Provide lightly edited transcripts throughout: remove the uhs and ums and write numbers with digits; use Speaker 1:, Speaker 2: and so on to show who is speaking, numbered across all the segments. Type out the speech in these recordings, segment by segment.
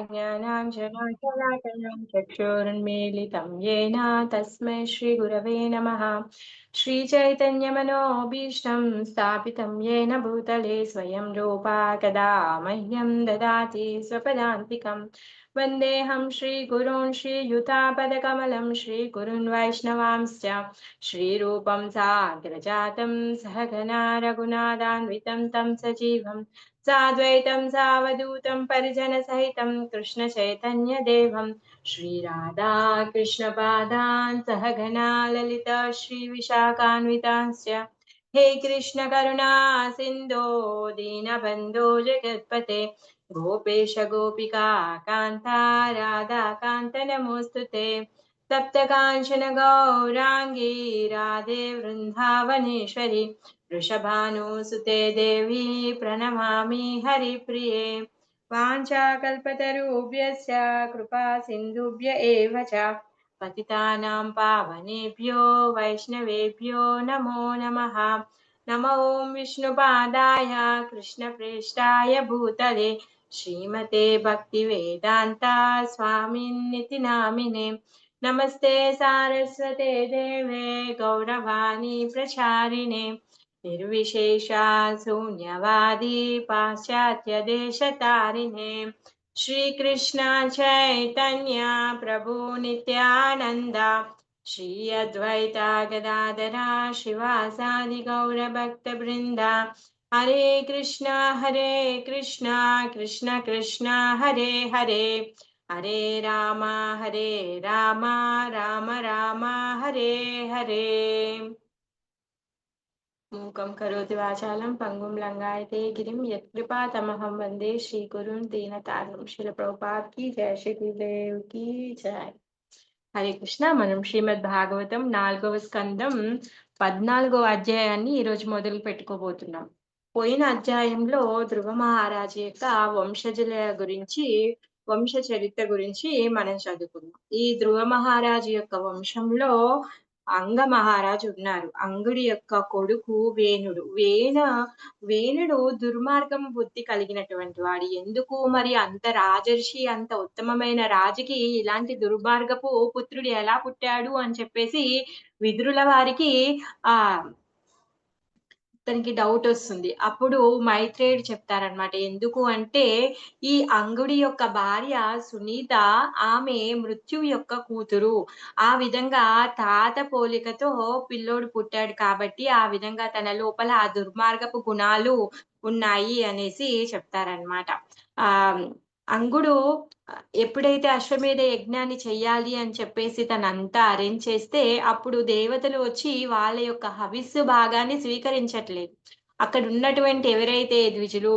Speaker 1: ज्ञानाञ्जनाशलाकयं चक्षुरुन्मीलितं येन तस्मै श्रीगुरवे नमः। श्रीचैतन्यमनोभीष्टं स्थापितं येन भूतले स्वयं रूपा कदा मह्यं ददाति स्वपदान्तिकं। वन्देऽहं श्रीगुरून् श्रीयुतापदकमलं श्रीगुरून् वैष्णवांश्च श्रीरूपं साग्रजातं सहगना रघुनाथान्वितं तं सजीवम् साद्वैतं सावधूतं परिजनसहितं कृष्णचैतन्यदेवं श्रीराधा कृष्णपादान् सहगना ललिता श्रीविशाखान्वितांश्च। हे कृष्ण करुणा सिन्धो दीनबन्धो जगत्पते गोपेश गोपिका कान्ता राधाकान्त नमोऽस्तु ते। सप्तकाञ्चन गौराङ्गी राधे वृन्दावनेश्वरी वृषभानुसुते देवी प्रणमामि हरिप्रिये। वाञ्छाकल्पतरुभ्यश्च कृपा सिन्धुभ्य एव च पतितानां पावनेभ्यो वैष्णवेभ्यो नमो नमः। नमो ॐ विष्णुपादाय कृष्णप्रेष्ठाय भूतले श्रीमते भक्तिवेदान्ता स्वामिन्निति नामिने। नमस्ते सारस्वते देवे गौरवाणी प्रचारिणे निर्विशेषा शून्यवादी पाश्चात्यदेशतारिणे। श्रीकृष्ण चैतन्य प्रभु नित्यानन्द श्री अद्वैता गदाधरा शिवासादि गौरभक्तवृन्द। हरे कृष्ण कृष्ण कृष्ण हरे हरे हरे राम राम राम हरे हरे। मूकं करोति वाचालं पंगुं लंगायते गिरिं यत्कृपातमहं वन्दे श्रीगुरुं दीनतारिणं। श्रील ప్రభుపాద్ की जय, श्री गुरुदेव की जय। హరే కృష్ణ. మనం శ్రీమద్ భాగవతం 4వ స్కందం 14వ అధ్యాయాన్ని ఈరోజు మొదలు పెట్టుకోబోతున్నాం. పోయిన అధ్యాయంలో ధ్రువ మహారాజు యొక్క వంశజుల గురించి, వంశ చరిత్ర గురించి మనం చదువుకున్నాం. ఈ ధ్రువ మహారాజు యొక్క వంశంలో అంగ మహారాజు ఉన్నారు. అంగుడి యొక్క కొడుకు వేణుడు. వేణుడు దుర్మార్గం బుద్ధి కలిగినటువంటి వాడు. ఎందుకు మరి అంత రాజర్షి, అంత ఉత్తమమైన రాజుకి ఇలాంటి దుర్మార్గపు పుత్రుడు ఎలా పుట్టాడు అని చెప్పేసి విదురుల వారికి ఆ తనకి డౌట్ వస్తుంది. అప్పుడు మైత్రేయుడు చెప్తారనమాట. ఎందుకు అంటే ఈ అంగుడి యొక్క భార్య సునీత, ఆమె మృత్యువు యొక్క కూతురు. ఆ విధంగా తాత పోలికతో పిల్లోడు పుట్టాడు కాబట్టి ఆ విధంగా తన లోపల ఆ దుర్మార్గపు గుణాలు ఉన్నాయి అనేసి చెప్తారనమాట. అంగుడు ఎప్పుడైతే అశ్వమేధ యజ్ఞాన్ని చెయ్యాలి అని చెప్పేసి తనంతా అరేంజ్ చేస్తే అప్పుడు దేవతలు వచ్చి వాళ్ళ యొక్క హవిస్సు భాగాన్ని స్వీకరించట్లేదు. అక్కడ ఉన్నటువంటి ఎవరైతే ద్విజులు,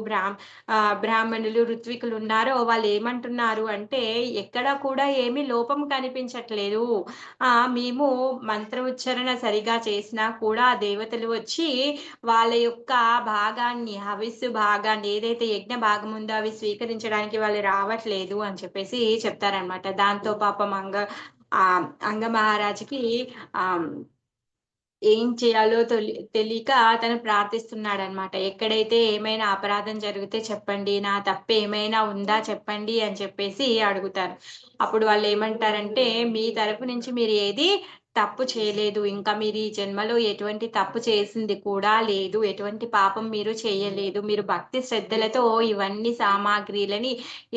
Speaker 1: బ్రాహ్మణులు, ఋత్వికులు ఉన్నారో వాళ్ళు ఏమంటున్నారు అంటే, ఎక్కడ కూడా ఏమీ లోపం కనిపించట్లేదు. మేము మంత్ర ఉచ్చారణ సరిగా చేసినా కూడా దేవతలు వచ్చి వాళ్ళ యొక్క భాగాన్ని, హవిస్సు భాగాన్ని ఏదైతే యజ్ఞ భాగం ఉందో అవి స్వీకరించడానికి వాళ్ళు రావట్లేదు అని చెప్పేసి చెప్తారనమాట. దాంతో పాపం అంగ మహారాజుకి ఆ ఏం చేయాలో తెలియక అతను ప్రార్థిస్తున్నాడనమాట. ఎక్కడైతే ఏమైనా అపరాధం జరిగితే చెప్పండి, నా తప్పు ఏమైనా ఉందా చెప్పండి అని చెప్పేసి అడుగుతారు. అప్పుడు వాళ్ళు ఏమంటారంటే, మీ తరపు నుంచి మీరు ఏది తప్పు చేయలేదు, ఇంకా మీరు ఈ జన్మలో ఎటువంటి తప్పు చేసింది కూడా లేదు, ఎటువంటి పాపం మీరు చేయలేదు, మీరు భక్తి శ్రద్ధలతో ఇవన్నీ సామాగ్రిలని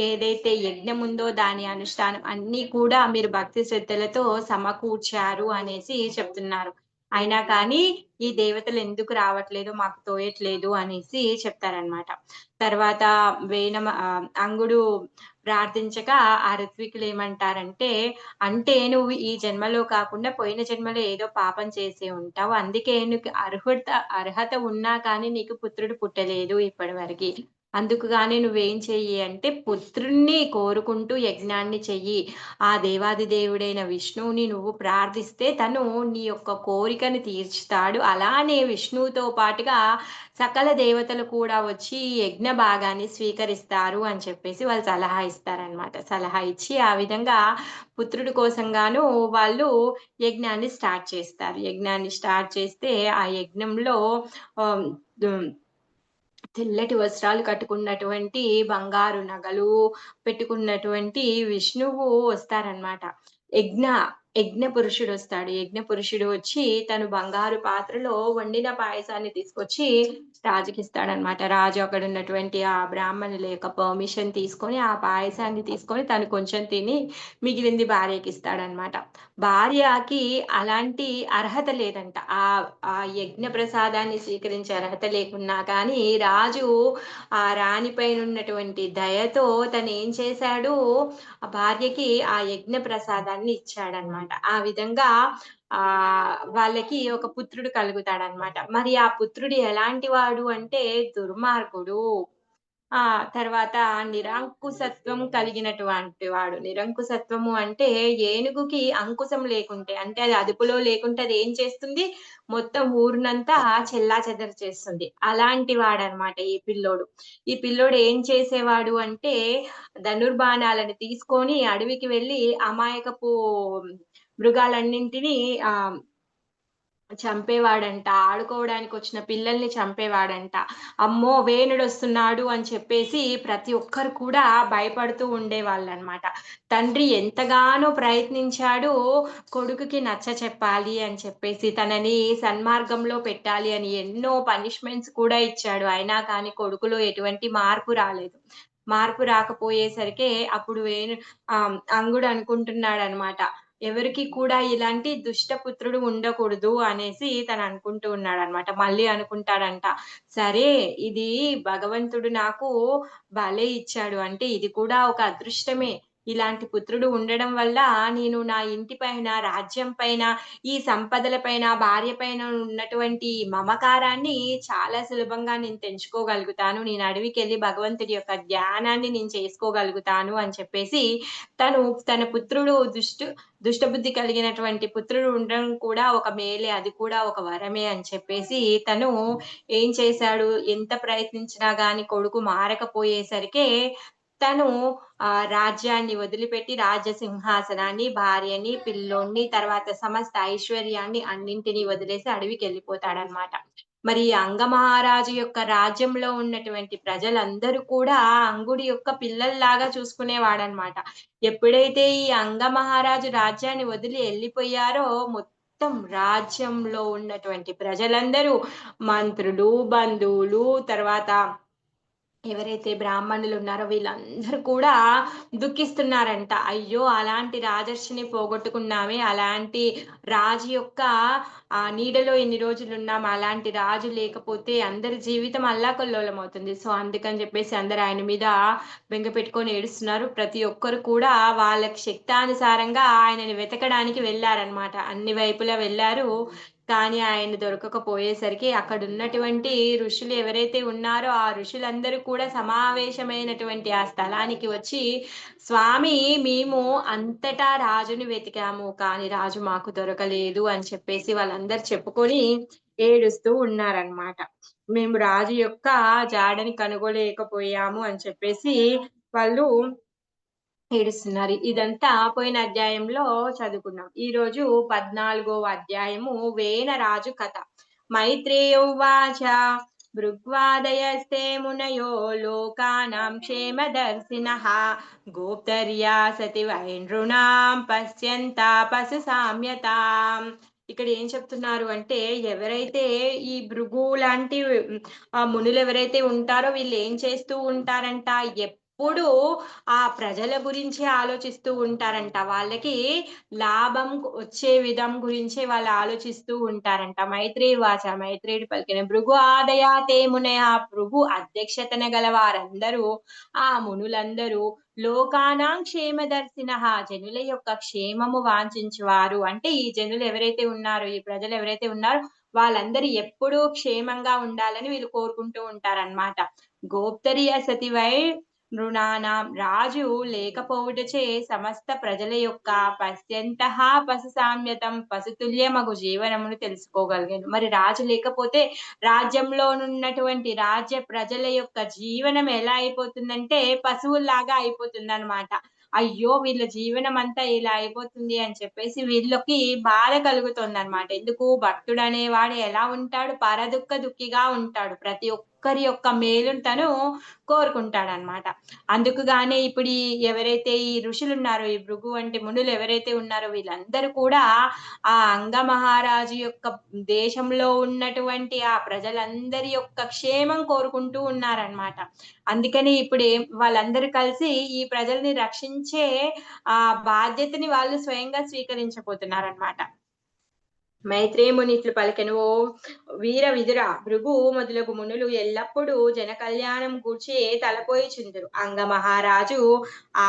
Speaker 1: ఏదైతే యజ్ఞం ఉందో దాని అనుష్ఠానం అన్నీ కూడా మీరు భక్తి శ్రద్ధలతో సమకూర్చారు అనేసి చెప్తున్నారు. అయినా కానీ ఈ దేవతలు ఎందుకు రావట్లేదు, మాకు తోయట్లేదు అనేసి చెప్తారనమాట. తర్వాత అంగుడు ప్రార్థించగా ఆ ఋత్వికులు ఏమంటారంటే, అంటే నువ్వు ఈ జన్మలో కాకుండా పోయిన జన్మలో ఏదో పాపం చేసి ఉంటావు, అందుకే నీకు అర్హత ఉన్నా కానీ నీకు పుత్రుడు పుట్టలేదు ఇప్పటి వరకు. అందుకు గాని నువ్వేం చెయ్యి అంటే పుత్రుణ్ణి కోరుకుంటూ యజ్ఞాన్ని చెయ్యి. ఆ దేవాది దేవుడైన విష్ణువుని నువ్వు ప్రార్థిస్తే తను నీ యొక్క కోరికను తీర్చుతాడు. అలానే విష్ణువుతో పాటుగా సకల దేవతలు కూడా వచ్చి ఈ యజ్ఞ భాగాన్ని స్వీకరిస్తారు అని చెప్పేసి వాళ్ళు సలహా ఇస్తారనమాట. సలహా ఇచ్చి ఆ విధంగా పుత్రుడి కోసంగాను వాళ్ళు యజ్ఞాన్ని స్టార్ట్ చేస్తారు. యజ్ఞాన్ని స్టార్ట్ చేస్తే ఆ యజ్ఞంలో తెల్లటి వస్త్రాలు కట్టుకున్నటువంటి, బంగారు నగలు పెట్టుకున్నటువంటి విష్ణువు వస్తారనమాట. యజ్ఞ యజ్ఞ పురుషుడొస్తాడు. యజ్ఞ పురుషుడు వచ్చి తను బంగారు పాత్రలో వండిన పాయసాన్ని తీసుకొచ్చి రాజుకిస్తాడనమాట. రాజు అక్కడున్నటువంటి ఆ బ్రాహ్మణుల యొక్క పర్మిషన్ తీసుకొని, ఆ పాయసాన్ని తీసుకొని తను కొంచెం తిని మిగిలింది భార్యకిస్తాడనమాట. భార్యకి అలాంటి అర్హత లేదంట. ఆ యజ్ఞ ప్రసాదాన్ని స్వీకరించే అర్హత లేకున్నా కానీ, రాజు ఆ రాణి పైనున్నటువంటి దయతో తనేం చేశాడు, ఆ భార్యకి ఆ యజ్ఞ ప్రసాదాన్ని ఇచ్చాడనమాట. ఆ విధంగా వాళ్ళకి ఒక పుత్రుడు కలుగుతాడనమాట. మరి ఆ పుత్రుడు ఎలాంటి వాడు అంటే దుర్మార్గుడు. ఆ! తర్వాత నిరంకుశత్వం కలిగినటువంటి వాడు. నిరంకుశత్వము అంటే ఏనుగుకి అంకుశం లేకుంటే, అంటే అది అదుపులో లేకుంటే అదేం చేస్తుంది? మొత్తం ఊరినంతా చెల్లాచెదరు చేస్తుంది. అలాంటి వాడనమాట ఈ పిల్లోడు. ఈ పిల్లోడు ఏం చేసేవాడు అంటే, ధనుర్బాణాలను తీసుకొని అడవికి వెళ్లి అమాయకపు మృగాలన్నింటినీ ఆహ్ చంపేవాడంట. ఆడుకోవడానికొచ్చిన పిల్లల్ని చంపేవాడంట. అమ్మో! వేనుడొస్తున్నాడు అని చెప్పేసి ప్రతి ఒక్కరు కూడా భయపడుతూ ఉండేవాళ్ళనమాట. తండ్రి ఎంతగానో ప్రయత్నించాడు కొడుకుకి నచ్చచెప్పాలి అని చెప్పేసి, తనని సన్మార్గంలో పెట్టాలి అని ఎన్నో పనిష్మెంట్స్ కూడా ఇచ్చాడు. అయినా కానీ కొడుకులో ఎటువంటి మార్పు రాలేదు. మార్పు రాకపోయేసరికే అప్పుడు అంగుడు అనుకుంటున్నాడనమాట. ఎవరికీ కూడా ఇలాంటి దుష్టపుత్రుడు ఉండకూడదు అనేసి తననుకుంటూ ఉన్నాడనమాట. మళ్ళీ అనుకుంటాడంట, సరే ఇది భగవంతుడు నాకు భలే ఇచ్చాడు. అంటే ఇది కూడా ఒక అదృష్టమే. ఇలాంటి పుత్రుడు ఉండడం వల్ల నేను నా ఇంటి పైన, రాజ్యం పైన, ఈ సంపదల పైన, భార్య పైన ఉన్నటువంటి మమకారాన్ని చాలా సులభంగా నేను తెంచుకోగలుగుతాను. నేను అడవికెళ్ళి భగవంతుడి యొక్క ధ్యానాన్ని నేను చేసుకోగలుగుతాను అని చెప్పేసి, తను తన పుత్రుడు దుష్టబుద్ధి కలిగినటువంటి పుత్రుడు ఉండడం కూడా ఒక మేలే. అది కూడా ఒక వరమే అని చెప్పేసి తను ఏం చేశాడు, ఎంత ప్రయత్నించినా గాని కొడుకు మారకపోయేసరికే తను రాజ్యాన్ని వదిలిపెట్టి రాజ్య సింహాసనాన్ని, భార్యని, పిల్లోడిని, తర్వాత సమస్త ఐశ్వర్యాన్ని అన్నింటిని వదిలేసి అడవికెళ్ళిపోతాడనమాట. మరి ఈ అంగమహారాజు యొక్క రాజ్యంలో ఉన్నటువంటి ప్రజలందరూ కూడా అంగుడి యొక్క పిల్లల్లాగా చూసుకునేవాడనమాట. ఎప్పుడైతే ఈ అంగమహారాజు రాజ్యాన్ని వదిలి ఎళ్ళిపోయారో, మొత్తం రాజ్యంలో ఉన్నటువంటి ప్రజలందరూ మంత్రులు, బంధువులు, తర్వాత ఎవరైతే బ్రాహ్మణులున్నారో వీళ్ళందరూ కూడా దుఃఖిస్తున్నారంట. అయ్యో! అలాంటి రాజర్షిని పోగొట్టుకున్నామే. అలాంటి రాజు యొక్క నీడలో ఇన్ని రోజులున్నాం. అలాంటి రాజు లేకపోతే అందరి జీవితం అల్లాకల్లోలమవుతుంది. సో, అందుకని జెప్పేసి అందరూ ఆయన మీద బెంగ పెట్టుకొని ఏడుస్తున్నారు. ప్రతి ఒక్కరు కూడా వాళ్ళకి శక్తానుసారంగా ఆయనని వెతకడానికి వెళ్లారనమాట. అన్ని వైపులా వెళ్లారు. కానీ ఆయన దొరకకపోయేసరికి అక్కడున్నటువంటి ఋషులు ఎవరైతే ఉన్నారో, ఆ ఋషులందరూ కూడా సమావేశమైనటువంటి ఆ స్థలానికి వచ్చి, "స్వామి మేము అంతటా రాజుని వెతికాము. కానీ రాజు మాకు దొరకలేదు" అని చెప్పేసి వాళ్ళందరూ చెప్పుకొని ఏడుస్తూ ఉన్నారనమాట. "మేము రాజు యొక్క జాడని కనుగొలేకపోయాము" అని చెప్పేసి వాళ్ళు ఏడుస్తున్నారు. ఇదంతా పోయిన అధ్యాయంలో చదువుకున్నాం. ఈరోజు 14వ అధ్యాయము వేనరాజు కథ. మైత్రేయ ఉవాచ భృగ్వాదయస్తే మునయో లోకానాం క్షేమదర్శినః గోప్తర్యా సతి వై నృణాం పశ్యంతా పశు సామ్యతాం. ఇక్కడ ఏం చెప్తున్నారు అంటే, ఎవరైతే ఈ భృగు లాంటి మునులెవరైతే ఉంటారో వీళ్ళేం చేస్తూ ఉంటారంట, ఎప్పుడూ ఆ ప్రజల గురించే ఆలోచిస్తూ ఉంటారంట. వాళ్ళకి లాభం వచ్చే విధం గురించే వాళ్ళు ఆలోచిస్తూ ఉంటారంట. మైత్రేయి వాచ మైత్రేయుడు పలికిన భృగు ఆదయా తే మునయః భృగు అధ్యక్షతన గల వారందరూ, ఆ మునులందరూ లోకానాం క్షేమదర్శినః జనుల యొక్క క్షేమము వాంఛించువారు. అంటే ఈ జనులు ఎవరైతే ఉన్నారో, ఈ ప్రజలు ఎవరైతే ఉన్నారో వాళ్ళందరూ ఎప్పుడూ క్షేమంగా ఉండాలని వీళ్ళు కోరుకుంటూ ఉంటారనమాట. గోప్తరియ సతివై నృణానాం రాజు లేకపోవుటచే సమస్త ప్రజల యొక్క పశ్యంతః పశు సామ్యతం పశుతుల్యమగు జీవనమును తెలుసుకోగలిగాను. మరి రాజు లేకపోతే రాజ్యంలోనున్నటువంటి రాజ్య ప్రజల యొక్క జీవనం ఎలా అయిపోతుందంటే పశువుల్లాగా అయిపోతుందనమాట. అయ్యో! వీళ్ళ జీవనం అంతా ఇలా అయిపోతుంది అని చెప్పేసి వీళ్ళకి బాధ కలుగుతుందనమాట. ఎందుకు భక్తుడనేవాడు ఎలా ఉంటాడు? పరదుఃఖ దుఃఖిగా ఉంటాడు. ప్రతి ఒక్కరి యొక్క మేలును తను కోరుకుంటాడనమాట. అందుకు గానే ఇప్పుడు ఎవరైతే ఈ ఋషులున్నారో, ఈ భృగు వంటి మునులు ఎవరైతే ఉన్నారో వీళ్ళందరూ కూడా ఆ అంగ మహారాజు యొక్క దేశంలో ఉన్నటువంటి ఆ ప్రజలందరి యొక్క క్షేమం కోరుకుంటూ ఉన్నారనమాట. అందుకని ఇప్పుడు వాళ్ళందరూ కలిసి ఈ ప్రజల్ని రక్షించే బాధ్యతని వాళ్ళు స్వయంగా స్వీకరించబోతున్నారనమాట. మైత్రేయుముని ఇట్లు పలికెను: "ఓ వీర విదురా! భృగు మొదలగు మునులు ఎల్లప్పుడూ జనకల్యాణం గూర్చి తలపోయుచుందురు. అంగమహారాజు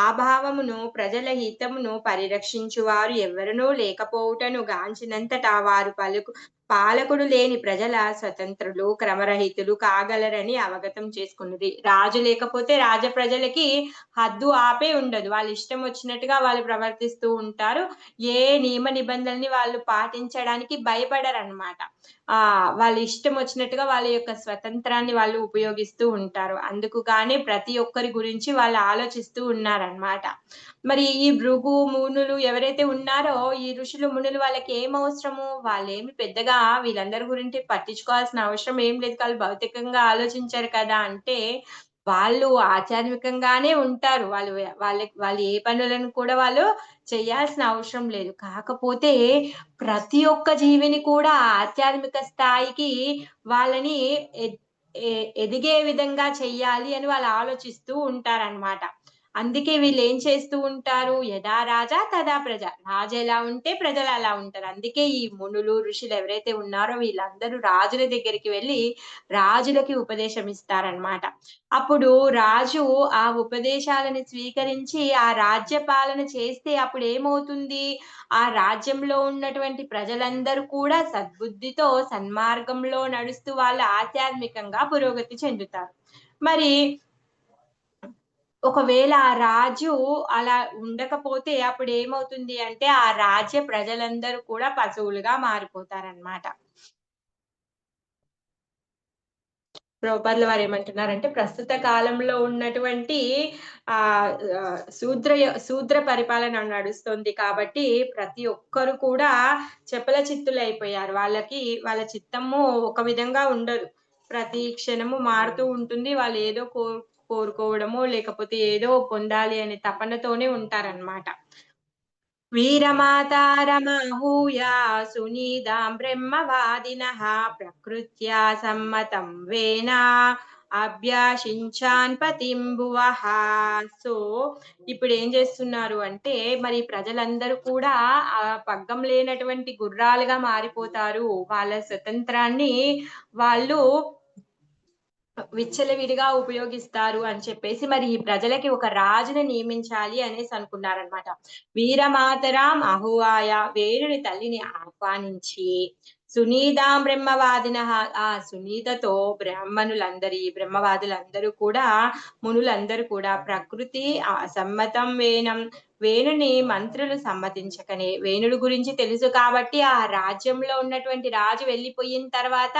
Speaker 1: ఆభావమును ప్రజల హితమును పరిరక్షించువారు ఎవ్వరునూ లేకపోవుటను గాంచినంతట వారు పాలకుడు లేని ప్రజల స్వతంత్రులు, క్రమరహితులు కాగలరని అవగతం చేసుకొనిరి." రాజు లేకపోతే ప్రజలకి హద్దు ఆపే ఉండదు. వాళ్ళిష్టం వచ్చినట్టుగా వాళ్ళు ప్రవర్తిస్తూ ఉంటారు. ఏ నియమ నిబంధనల్ని వాళ్ళు పాటించడానికి భయపడరనమాట. వాళ్ళ ఇష్టం వచ్చినట్టుగా వాళ్ళ యొక్క స్వతంత్రాన్ని వాళ్ళు ఉపయోగిస్తూ ఉంటారు. అందుకు గాని ప్రతి ఒక్కరి గురించి వాళ్ళు ఆలోచిస్తూ ఉన్నారనమాట. మరి ఈ భృగు, మునులు ఎవరైతే ఉన్నారో ఈ ఋషులు, మునులు వాళ్ళకి ఏం అవసరము? వాళ్ళేమి పెద్దగా వీళ్ళందరి గురించి పట్టించుకోవాల్సిన అవసరం ఏం లేదు. వాళ్ళు భౌతికంగా ఆలోచించరు కదా! అంటే వాళ్ళు ఆధ్యాత్మికంగానే ఉంటారు. వాళ్ళు ఏ పనులను కూడా వాళ్ళు చేయాల్సిన అవసరం లేదు. కాకపోతే ప్రతి ఒక్క జీవిని కూడా ఆధ్యాత్మిక స్థాయికి వాళ్ళని ఎద్ ఎ ఎదిగే విధంగా చెయ్యాలి అని వాళ్ళు ఆలోచిస్తూ ఉంటారనమాట. అందుకే వీళ్ళేం చేస్తూ ఉంటారు, యథా రాజా తథా ప్రజ. రాజు ఎలా ఉంటే ప్రజలు అలా ఉంటారు. అందుకే ఈ మునులు, ఋషులు ఎవరైతే ఉన్నారో వీళ్ళందరూ రాజుల దగ్గరికి వెళ్లి రాజులకి ఉపదేశం ఇస్తారనమాట. అప్పుడు రాజు ఆ ఉపదేశాలను స్వీకరించి ఆ రాజ్య పాలన చేస్తే అప్పుడేమవుతుంది? ఆ రాజ్యంలో ఉన్నటువంటి ప్రజలందరూ కూడా సద్బుద్ధితో, సన్మార్గంలో నడుస్తూ వాళ్ళు ఆధ్యాత్మికంగా పురోగతి చెందుతారు. మరి ఒకవేళ ఆ రాజు అలా ఉండకపోతే అప్పుడేమవుతుంది అంటే, ఆ రాజ్య ప్రజలందరూ కూడా పశువులుగా మారిపోతారనమాట. ప్రభుపాదుల వారేమంటున్నారంటే, ప్రస్తుత కాలంలో ఉన్నటువంటి ఆహ్, ఆహ్, శూద్ర పరిపాలన నడుస్తుంది కాబట్టి, ప్రతి ఒక్కరు కూడా చపల చిత్తులైపోయారు. వాళ్ళ చిత్తము ఒక విధంగా ఉండదు. ప్రతి క్షణము మారుతూ ఉంటుంది. వాళ్ళు ఏదో కోరుకోవడమో, లేకపోతే ఏదో పొందాలి అనే తపనతోనే ఉంటారనమాట. వీరమాతారమాహూయ సునీదాం బ్రహ్మవాదినః ప్రకృత్యా సమ్మతం వేన అభ్యాసించాన్ పతింభువః. సో, ఇప్పుడేం జేస్తున్నారు అంటే, మరి ప్రజలందరూ కూడా పగ్గం లేనటువంటి గుర్రాలుగా మారిపోతారు. వాళ్ళ స్వతంత్రాన్ని వాళ్ళు విచ్చలవిడిగా ఉపయోగిస్తారు అని చెప్పేసి మరి ఈ ప్రజలకి ఒక రాజుని నియమించాలి అనేసి అనుకున్నారనమాట. వీరమాతరాం అహువాయ వేరుని తల్లిని ఆహ్వానించి సునీతాం బ్రహ్మవాదినః ఆ సునీతతో బ్రహ్మవాదులందరూ కూడా మునులందరూ కూడా ప్రకృతి సమ్మతం వేణుని మంత్రులు సమ్మతించకనే వేణుడి గురించి తెలుసు కాబట్టి ఆ రాజ్యంలో ఉన్నటువంటి రాజు వెళ్ళిపోయిన తర్వాత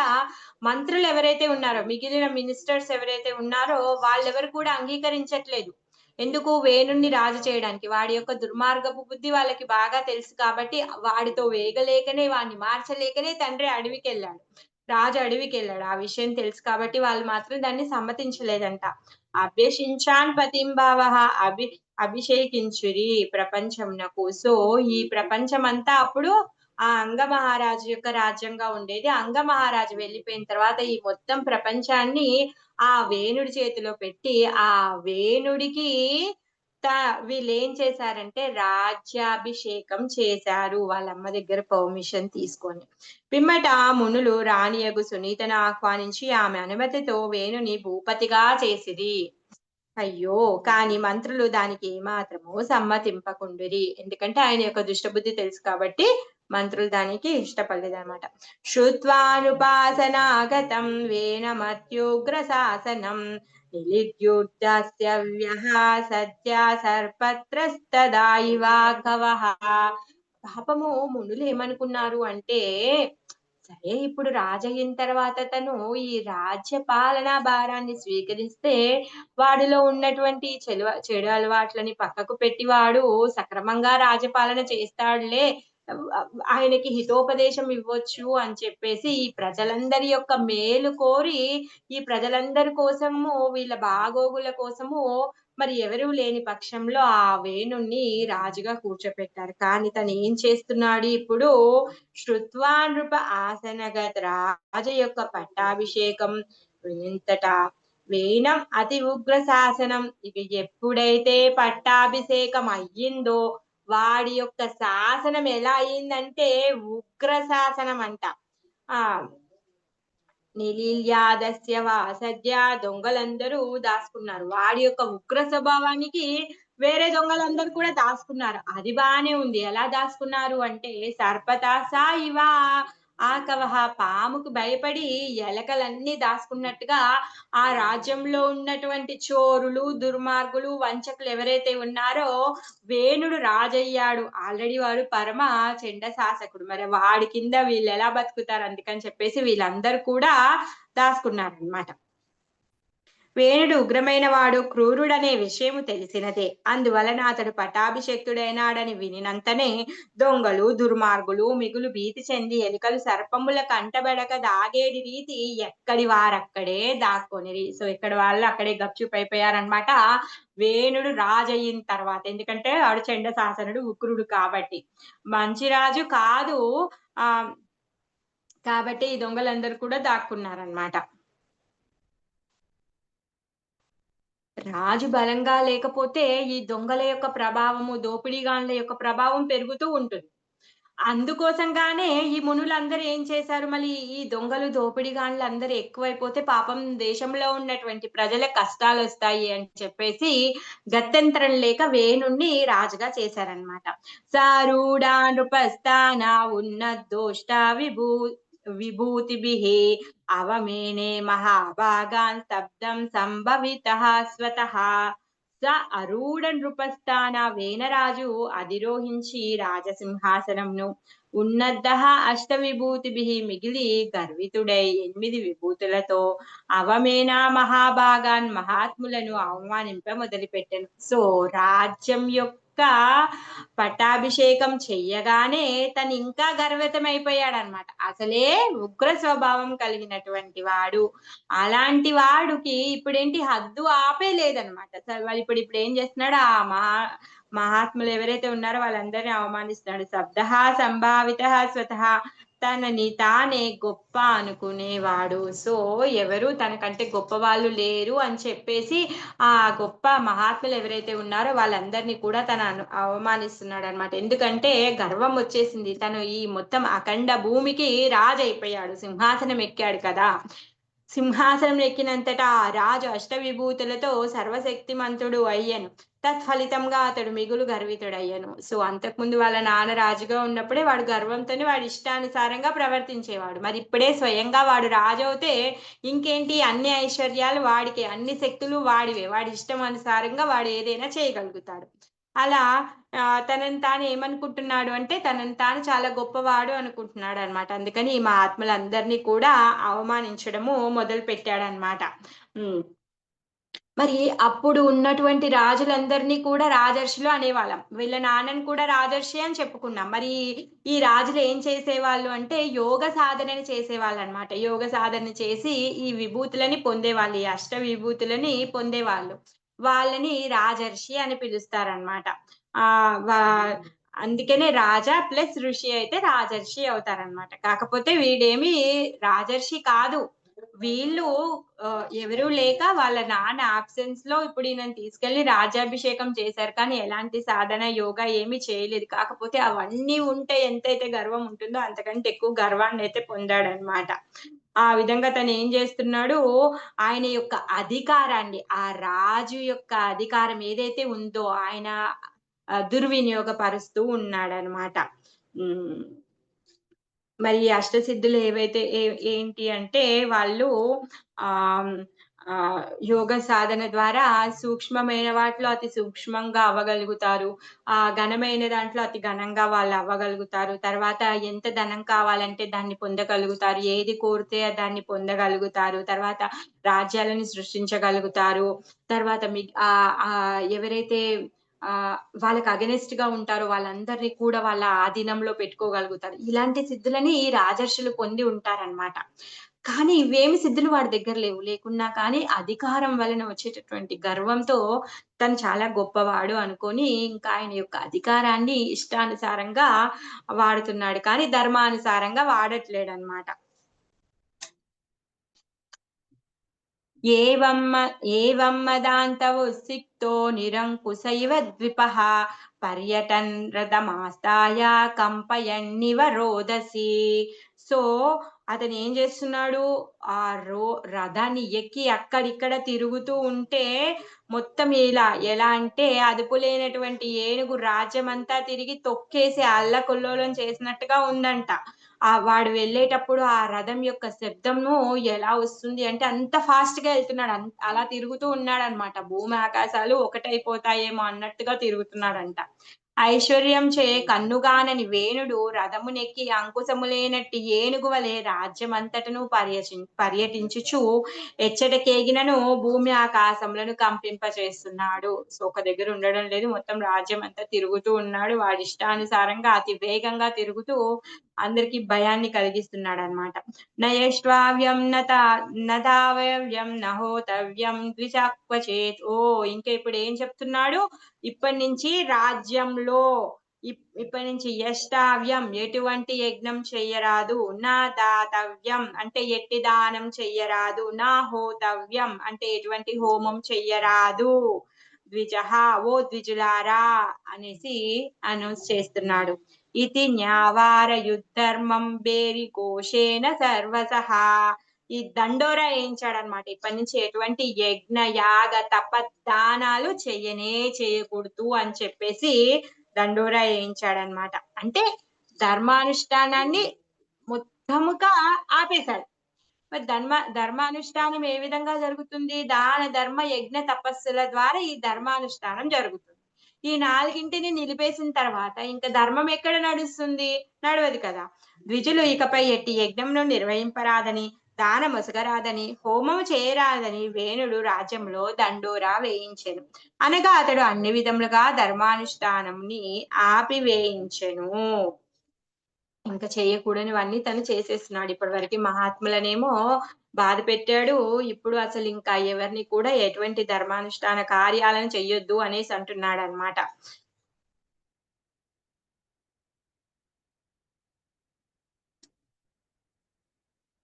Speaker 1: మంత్రులు ఎవరైతే ఉన్నారో, మిగిలిన మినిస్టర్స్ ఎవరైతే ఉన్నారో వాళ్ళెవరు కూడా అంగీకరించట్లేదు. ఎందుకు? వేణుడిని రాజు చేయడానికి. వాడి యొక్క దుర్మార్గపు బుద్ధి వాళ్ళకి బాగా తెలుసు కాబట్టి, వాడితో వేగలేకనే, వాడిని మార్చలేకనే తండ్రి అడవికెళ్ళాడు. రాజు అడవికెళ్ళాడు. ఆ విషయం తెలుసు కాబట్టి వాళ్ళు మాత్రం దాన్ని సమ్మతించలేదంట. అభ్యషించాన్ పతింభావః అభిషేకించురి ప్రపంచమునకు. సో, ఈ ప్రపంచమంతా అప్పుడు ఆ అంగ మహారాజు యొక్క రాజ్యంగా ఉండేది. అంగ మహారాజు వెళ్ళిపోయిన తర్వాత ఈ మొత్తం ప్రపంచాన్ని ఆ వేణుడి చేతిలో పెట్టి, ఆ వేణుడికి త వీళ్ళేం చేశారంటే రాజ్యాభిషేకం చేశారు. వాళ్ళమ్మ దగ్గర పర్మిషన్ తీసుకొని. పిమ్మట మునులు రాణియగు సునీతను ఆహ్వానించి ఆమె అనుమతితో వేణుని భూపతిగా చేసిరి. అయ్యో! కానీ మంత్రులు దానికి ఏమాత్రము సమ్మతింపకుండిరి. ఎందుకంటే ఆయన యొక్క దుష్టబుద్ధి తెలుసు కాబట్టి మంత్రులు దానికి ఇష్టపడలేదన్నమాట. శ్రుత్వానుపాసనాగతం వేనమత్యుగ్ర శాసనం నిలిద్యుర్దాస్యవ్యః సత్యా సర్పత్రస్తదా ఇవాఘవః. పాపము మునులేమనుకున్నారు అంటే, సరే ఇప్పుడు రాజయిన తర్వాత తను ఈ రాజ్య పాలనా భారాన్ని స్వీకరిస్తే, వాడిలో ఉన్నటువంటి చెడు అలవాట్లని పక్కకు పెట్టి వాడు సక్రమంగా రాజపాలన చేస్తాడులే. ఆయనకి హితోపదేశం ఇవ్వొచ్చు అని చెప్పేసి ఈ ప్రజలందరి యొక్క మేలు కోరి, ఈ ప్రజలందరి కోసము వీళ్ళ బాగోగుల కోసము మరి ఎవరు లేని పక్షంలో ఆ వేణుడిని రాజుగా కూర్చోపెట్టారు. కానీ తనేం చేస్తున్నాడు ఇప్పుడు, శ్రుత్వా నృప ఆసనగత రాజ యొక్క పట్టాభిషేకం వినింతట వేనం అతి ఉగ్ర శాసనం. ఇక ఎప్పుడైతే పట్టాభిషేకం అయ్యిందో వాడి యొక్క శాసనం ఎలా అయిందంటే ఉగ్ర శాసనం అంట. ఆ! నిలీల్యాదస్య వాసద్య దొంగలందరూ దాసుకున్నారు. వాడి యొక్క ఉగ్ర స్వభావానికి వేరే దొంగలందరూ కూడా దాసుకున్నారు. అది బానే ఉంది. ఎలా దాసుకున్నారు అంటే సర్పతాసా ఇవ ఆకవహ పాముకు భయపడి ఎలకలన్నీ దాసుకున్నట్టుగా ఆ రాజ్యంలో ఉన్నటువంటి చోరులు, దుర్మార్గులు, వంచకులు ఎవరైతే ఉన్నారో వేణుడు రాజయ్యాడు. ఆల్రెడీ వాడు పరమ చెండ శాసకుడు. మరి వాడి కింద వీళ్ళెలా బతుకుతారు అందుకని చెప్పేసి వీళ్ళందరూ కూడా దాసుకున్నారనమాట. వేణుడు ఉగ్రమైన వాడు క్రూరుడనే విషయము తెలిసినదే. అందువలన అతడు పట్టాభిషిక్తుడైనాడని వినినంతనే దొంగలు, దుర్మార్గులు మిగులు భీతి చెంది ఎలుకలు సర్పముల కంటబడక దాగేడి రీతి ఎక్కడి వారక్కడే దాక్కొనిరి. సో, ఇక్కడ వాళ్ళు అక్కడే గప్‌చుప్ అయిపోయారనమాట. వేణుడు రాజయిన తర్వాత. ఎందుకంటే వాడు చండ శాసనుడు, ఉగ్రుడు కాబట్టి. మంచి రాజు కాదు. ఆహ్, కాబట్టి ఈ దొంగలందరూ కూడా దాక్కున్నారనమాట. రాజు బలంగా లేకపోతే ఈ దొంగల యొక్క ప్రభావము, దోపిడీగాండ్ల యొక్క ప్రభావం పెరుగుతూ ఉంటుంది. అందుకోసంగానే ఈ మునులందరూ ఏం చేశారు మళ్ళీ ఈ దొంగలు, దోపిడీగాండ్లందరూ ఎక్కువైపోతే పాపం దేశంలో ఉన్నటువంటి ప్రజలకు కష్టాలొస్తాయి అని చెప్పేసి గత్యంతరం లేక వేణుడిని రాజుగా చేశారనమాట. సారూఢా నృపస్థాన ఉన్నద్దోష్టా విభూతిభిః అవమేనే మహాభాగాన్ స్తబ్దం సంభవితః స్వతః. స అరూఢ నృపస్థాన వేనరాజు అధిరోహించి రాజసింహాసనంను ఉన్నద్దః అష్టవిభూతిభిః మిగిలి గర్వితుడై 8 విభూతులతో అవమేనా మహాభాగాన్ మహాత్ములను అవమానింప మొదలుపెట్టెను. సో, రాజ్యం యొక్క పట్టాభిషేకం చెయ్యగానే తనింకా గర్వితమైపోయాడన్నమాట. అసలే ఉగ్ర స్వభావం కలిగినటువంటి వాడు. అలాంటి వాడికి ఇప్పుడేంటి హద్దు ఆపే లేదన్నమాట. ఇప్పుడేం చేస్తున్నాడు మహాత్ములు ఎవరైతే ఉన్నారో వాళ్ళందరిని అవమానిస్తున్నాడు. శబ్దః సంభావితః స్వతః తనని తానే గొప్ప అనుకునేవాడు. సో, ఎవరు తనకంటే గొప్పవాళ్ళు లేరు అని చెప్పేసి ఆ గొప్ప మహాత్ములు ఎవరైతే ఉన్నారో వాళ్ళందరిని కూడా అవమానిస్తున్నాడన్నమాట. ఎందుకంటే గర్వం వచ్చేసింది. తను ఈ మొత్తం అఖండ భూమికి రాజయిపోయాడు. సింహాసనం ఎక్కాడు కదా! సింహాసనం ఎక్కినంతటా ఆ రాజు అష్టవిభూతులతో సర్వశక్తిమంతుడు అయ్యెను. తత్ఫలితంగా అతడు మిగులు గర్వితుడయ్యెను. సో, అంతకుముందు వాళ్ళ నాన్న రాజుగా ఉన్నప్పుడే వాడు గర్వంతోని వాడి ఇష్టానుసారంగా ప్రవర్తించేవాడు. మరి ఇప్పుడే స్వయంగా వాడు రాజవుతే ఇంకేంటి అన్ని ఐశ్వర్యాలు వాడికే, అన్ని శక్తులు వాడివే. వాడి ఇష్టమనుసారంగా వాడు ఏదైనా చేయగలుగుతాడు. అలా తనని తాను ఏమనుకుంటున్నాడు అంటే, తనని తాను చాలా గొప్పవాడు అనుకుంటున్నాడనమాట. అందుకని ఈ మహాత్ములందరిని కూడా అవమానించడము మొదలుపెట్టాడనమాట. హ్మ్. మరి అప్పుడు ఉన్నటువంటి రాజులందరినీ కూడా రాజర్షులు అనేవాళ్ళం. వీళ్ళ నాన్నని కూడా రాజర్షి అని చెప్పుకున్నాం. మరి ఈ రాజులు ఏం చేసేవాళ్ళు అంటే యోగ సాధనని చేసేవాళ్ళనమాట. యోగ సాధన చేసి ఈ విభూతులని పొందేవాళ్ళు. ఈ అష్ట విభూతులని పొందేవాళ్ళు. వాళ్ళని రాజర్షి అని పిలుస్తారనమాట. ఆహ్, వా అందుకనే రాజా ప్లస్ ఋషి అయితే రాజర్షి అవుతారనమాట. కాకపోతే వీడేమి రాజర్షి కాదు. వీళ్ళు ఎవరు లేక వాళ్ళ నాన్న ఆబ్సెన్స్‌లో ఇప్పుడు ఈయనని తీసుకెళ్ళి రాజ్యాభిషేకం చేశారు. కానీ ఎలాంటి సాధన, యోగా ఏమి చేయలేదు. కాకపోతే అవన్నీ ఉంటే ఎంతైతే గర్వం ఉంటుందో అంతకంటే ఎక్కువ గర్వాన్నయితే పొందాడనమాట. ఆ విధంగా తనేం జేస్తున్నాడు, ఆయన యొక్క అధికారాన్ని, ఆ రాజు యొక్క అధికారం ఏదైతే ఉందో ఆయన దుర్వినియోగపరుస్తూ ఉన్నాడనమాట. హ్మ్. మరి ఈ అష్టసిద్ధులు ఏవైతే ఏంటి అంటే వాళ్ళు ఆహ్, ఆహ్, యోగ సాధన ద్వారా సూక్ష్మమైన వాటిలో అతి సూక్ష్మంగా అవ్వగలుగుతారు. ఘనమైన దాంట్లో అతి ఘనంగా వాళ్ళు అవ్వగలుగుతారు. తర్వాత ఎంత ధనం కావాలంటే దాన్ని పొందగలుగుతారు. ఏది కోరితే దాన్ని పొందగలుగుతారు. తర్వాత రాజ్యాలను సృష్టించగలుగుతారు. తర్వాత ఎవరైతే వాళ్ళకి అగెనిస్ట్‌గా ఉంటారో వాళ్ళందరిని కూడా వాళ్ళ ఆధీనంలో పెట్టుకోగలుగుతారు. ఇలాంటి సిద్ధులని రాజర్షులు పొంది ఉంటారనమాట. కానీ ఇవేమి సిద్ధులు వాడి దగ్గర లేవు. లేకున్నా కానీ అధికారం వలన వచ్చేటటువంటి గర్వంతో తను చాలా గొప్పవాడు అనుకోని, ఇంకా ఆయన యొక్క అధికారాన్ని ఇష్టానుసారంగా వాడుతున్నాడు. కానీ ధర్మానుసారంగా వాడట్లేడనమాట. ఏవమ్మ ఏవమ్మదాन्तवुत्सिक्तो निरङ्कुशैव द्विपः पर्यटन् रथमास्थाय కంపయన్నివ రోదసి. సో, అతనేం జేస్తున్నాడు, ఆ రో రథాన్ని ఎక్కి అక్కడిక్కడ తిరుగుతూ ఉంటే, మొత్తం ఎలా అంటే అదుపు లేనటువంటి ఏనుగు రాజ్యమంతా తిరిగి తొక్కేసి అల్లకల్లోలం చేసినట్టుగా ఉందంట. వాడు వెళ్ళేటప్పుడు ఆ రథం యొక్క శబ్దము ఎలా వస్తుంది అంటే అంత ఫాస్ట్‌గా ఎళ్తున్నాడు. అలా తిరుగుతూ ఉన్నాడనమాట. భూమి, ఆకాశాలు ఒకటైపోతాయేమో అన్నట్టుగా తిరుగుతున్నాడంట. ఐశ్వర్యంచే కన్నుగానని వేణుడు రథమునెక్కి అంకుశము లేనట్టి ఏనుగు వలె రాజ్యమంతటను పర్యటించుచు ఎచ్చటకేగినను భూమి, ఆకాశములను కంపింపచేస్తున్నాడు. సో, ఒక దగ్గర ఉండడం లేదు. మొత్తం రాజ్యమంతా తిరుగుతూ ఉన్నాడు. వాడిష్టానుసారంగా అతి వేగంగా తిరుగుతూ అందరికి భయాన్ని కలిగిస్తున్నాడనమాట. నయష్వావ్యం నతావవ్యం నహోతవ్యం ద్విచక్వచేత్. ఓహ్! ఇంకా ఇప్పుడేం చెప్తున్నాడు? ఇప్పటి నుంచి రాజ్యంలో ఇప్పటి నుంచి యష్టావ్యం ఎటువంటి యజ్ఞం చెయ్యరాదు. నా దాతవ్యం అంటే ఎట్టి దానం చెయ్యరాదు. నా హోతవ్యం అంటే ఎటువంటి హోమం చెయ్యరాదు. ద్విజః ఓ ద్విజులారా అనేసి అనౌన్స్ చేస్తున్నాడు. ఇతి న్యావారయుద్ధర్మం బేరికోశేన సర్వసః. ఈ దండోరా ఏయించాడన్నమాట. ఇప్పటి నుంచి ఎటువంటి యజ్ఞ, యాగ, తప, దానాలు చేయకూడదు అని చెప్పేసి దండోరా ఏయించాడన్నమాట. అంటే ధర్మానుష్ఠానాన్ని మొత్తముగా ఆపేశాడు. మరి ధర్మానుష్ఠానం ఏ విధంగా జరుగుతుంది? దాన, ధర్మ, యజ్ఞ, తపస్సుల ద్వారా ఈ ధర్మానుష్ఠానం జరుగుతుంది. ఈ 4ని నిలిపేసిన తర్వాత ఇంక ధర్మం ఎక్కడ నడుస్తుంది? నడవదు కదా! ద్విజులు ఇకపై ఎట్టి యజ్ఞమును నిర్వహింపరాదని, దానమొసగరాదని, హోమము చేయరాదని వేణుడు రాజ్యంలో దండోరా వేయించెను. అనగా అతడు అన్ని విధములుగా ధర్మానుష్ఠానంని ఆపివేయించెను. ఇంక చేయకూడనివన్నీ తను చేసేస్తున్నాడు. ఇప్పటివరకి మహాత్ములనేమో బాధ పెట్టాడు. ఇప్పుడు అసలింకా ఎవరిని కూడా ఎటువంటి ధర్మానుష్ఠాన కార్యాలను చెయ్యొద్దు అనేసి అంటున్నాడనమాట.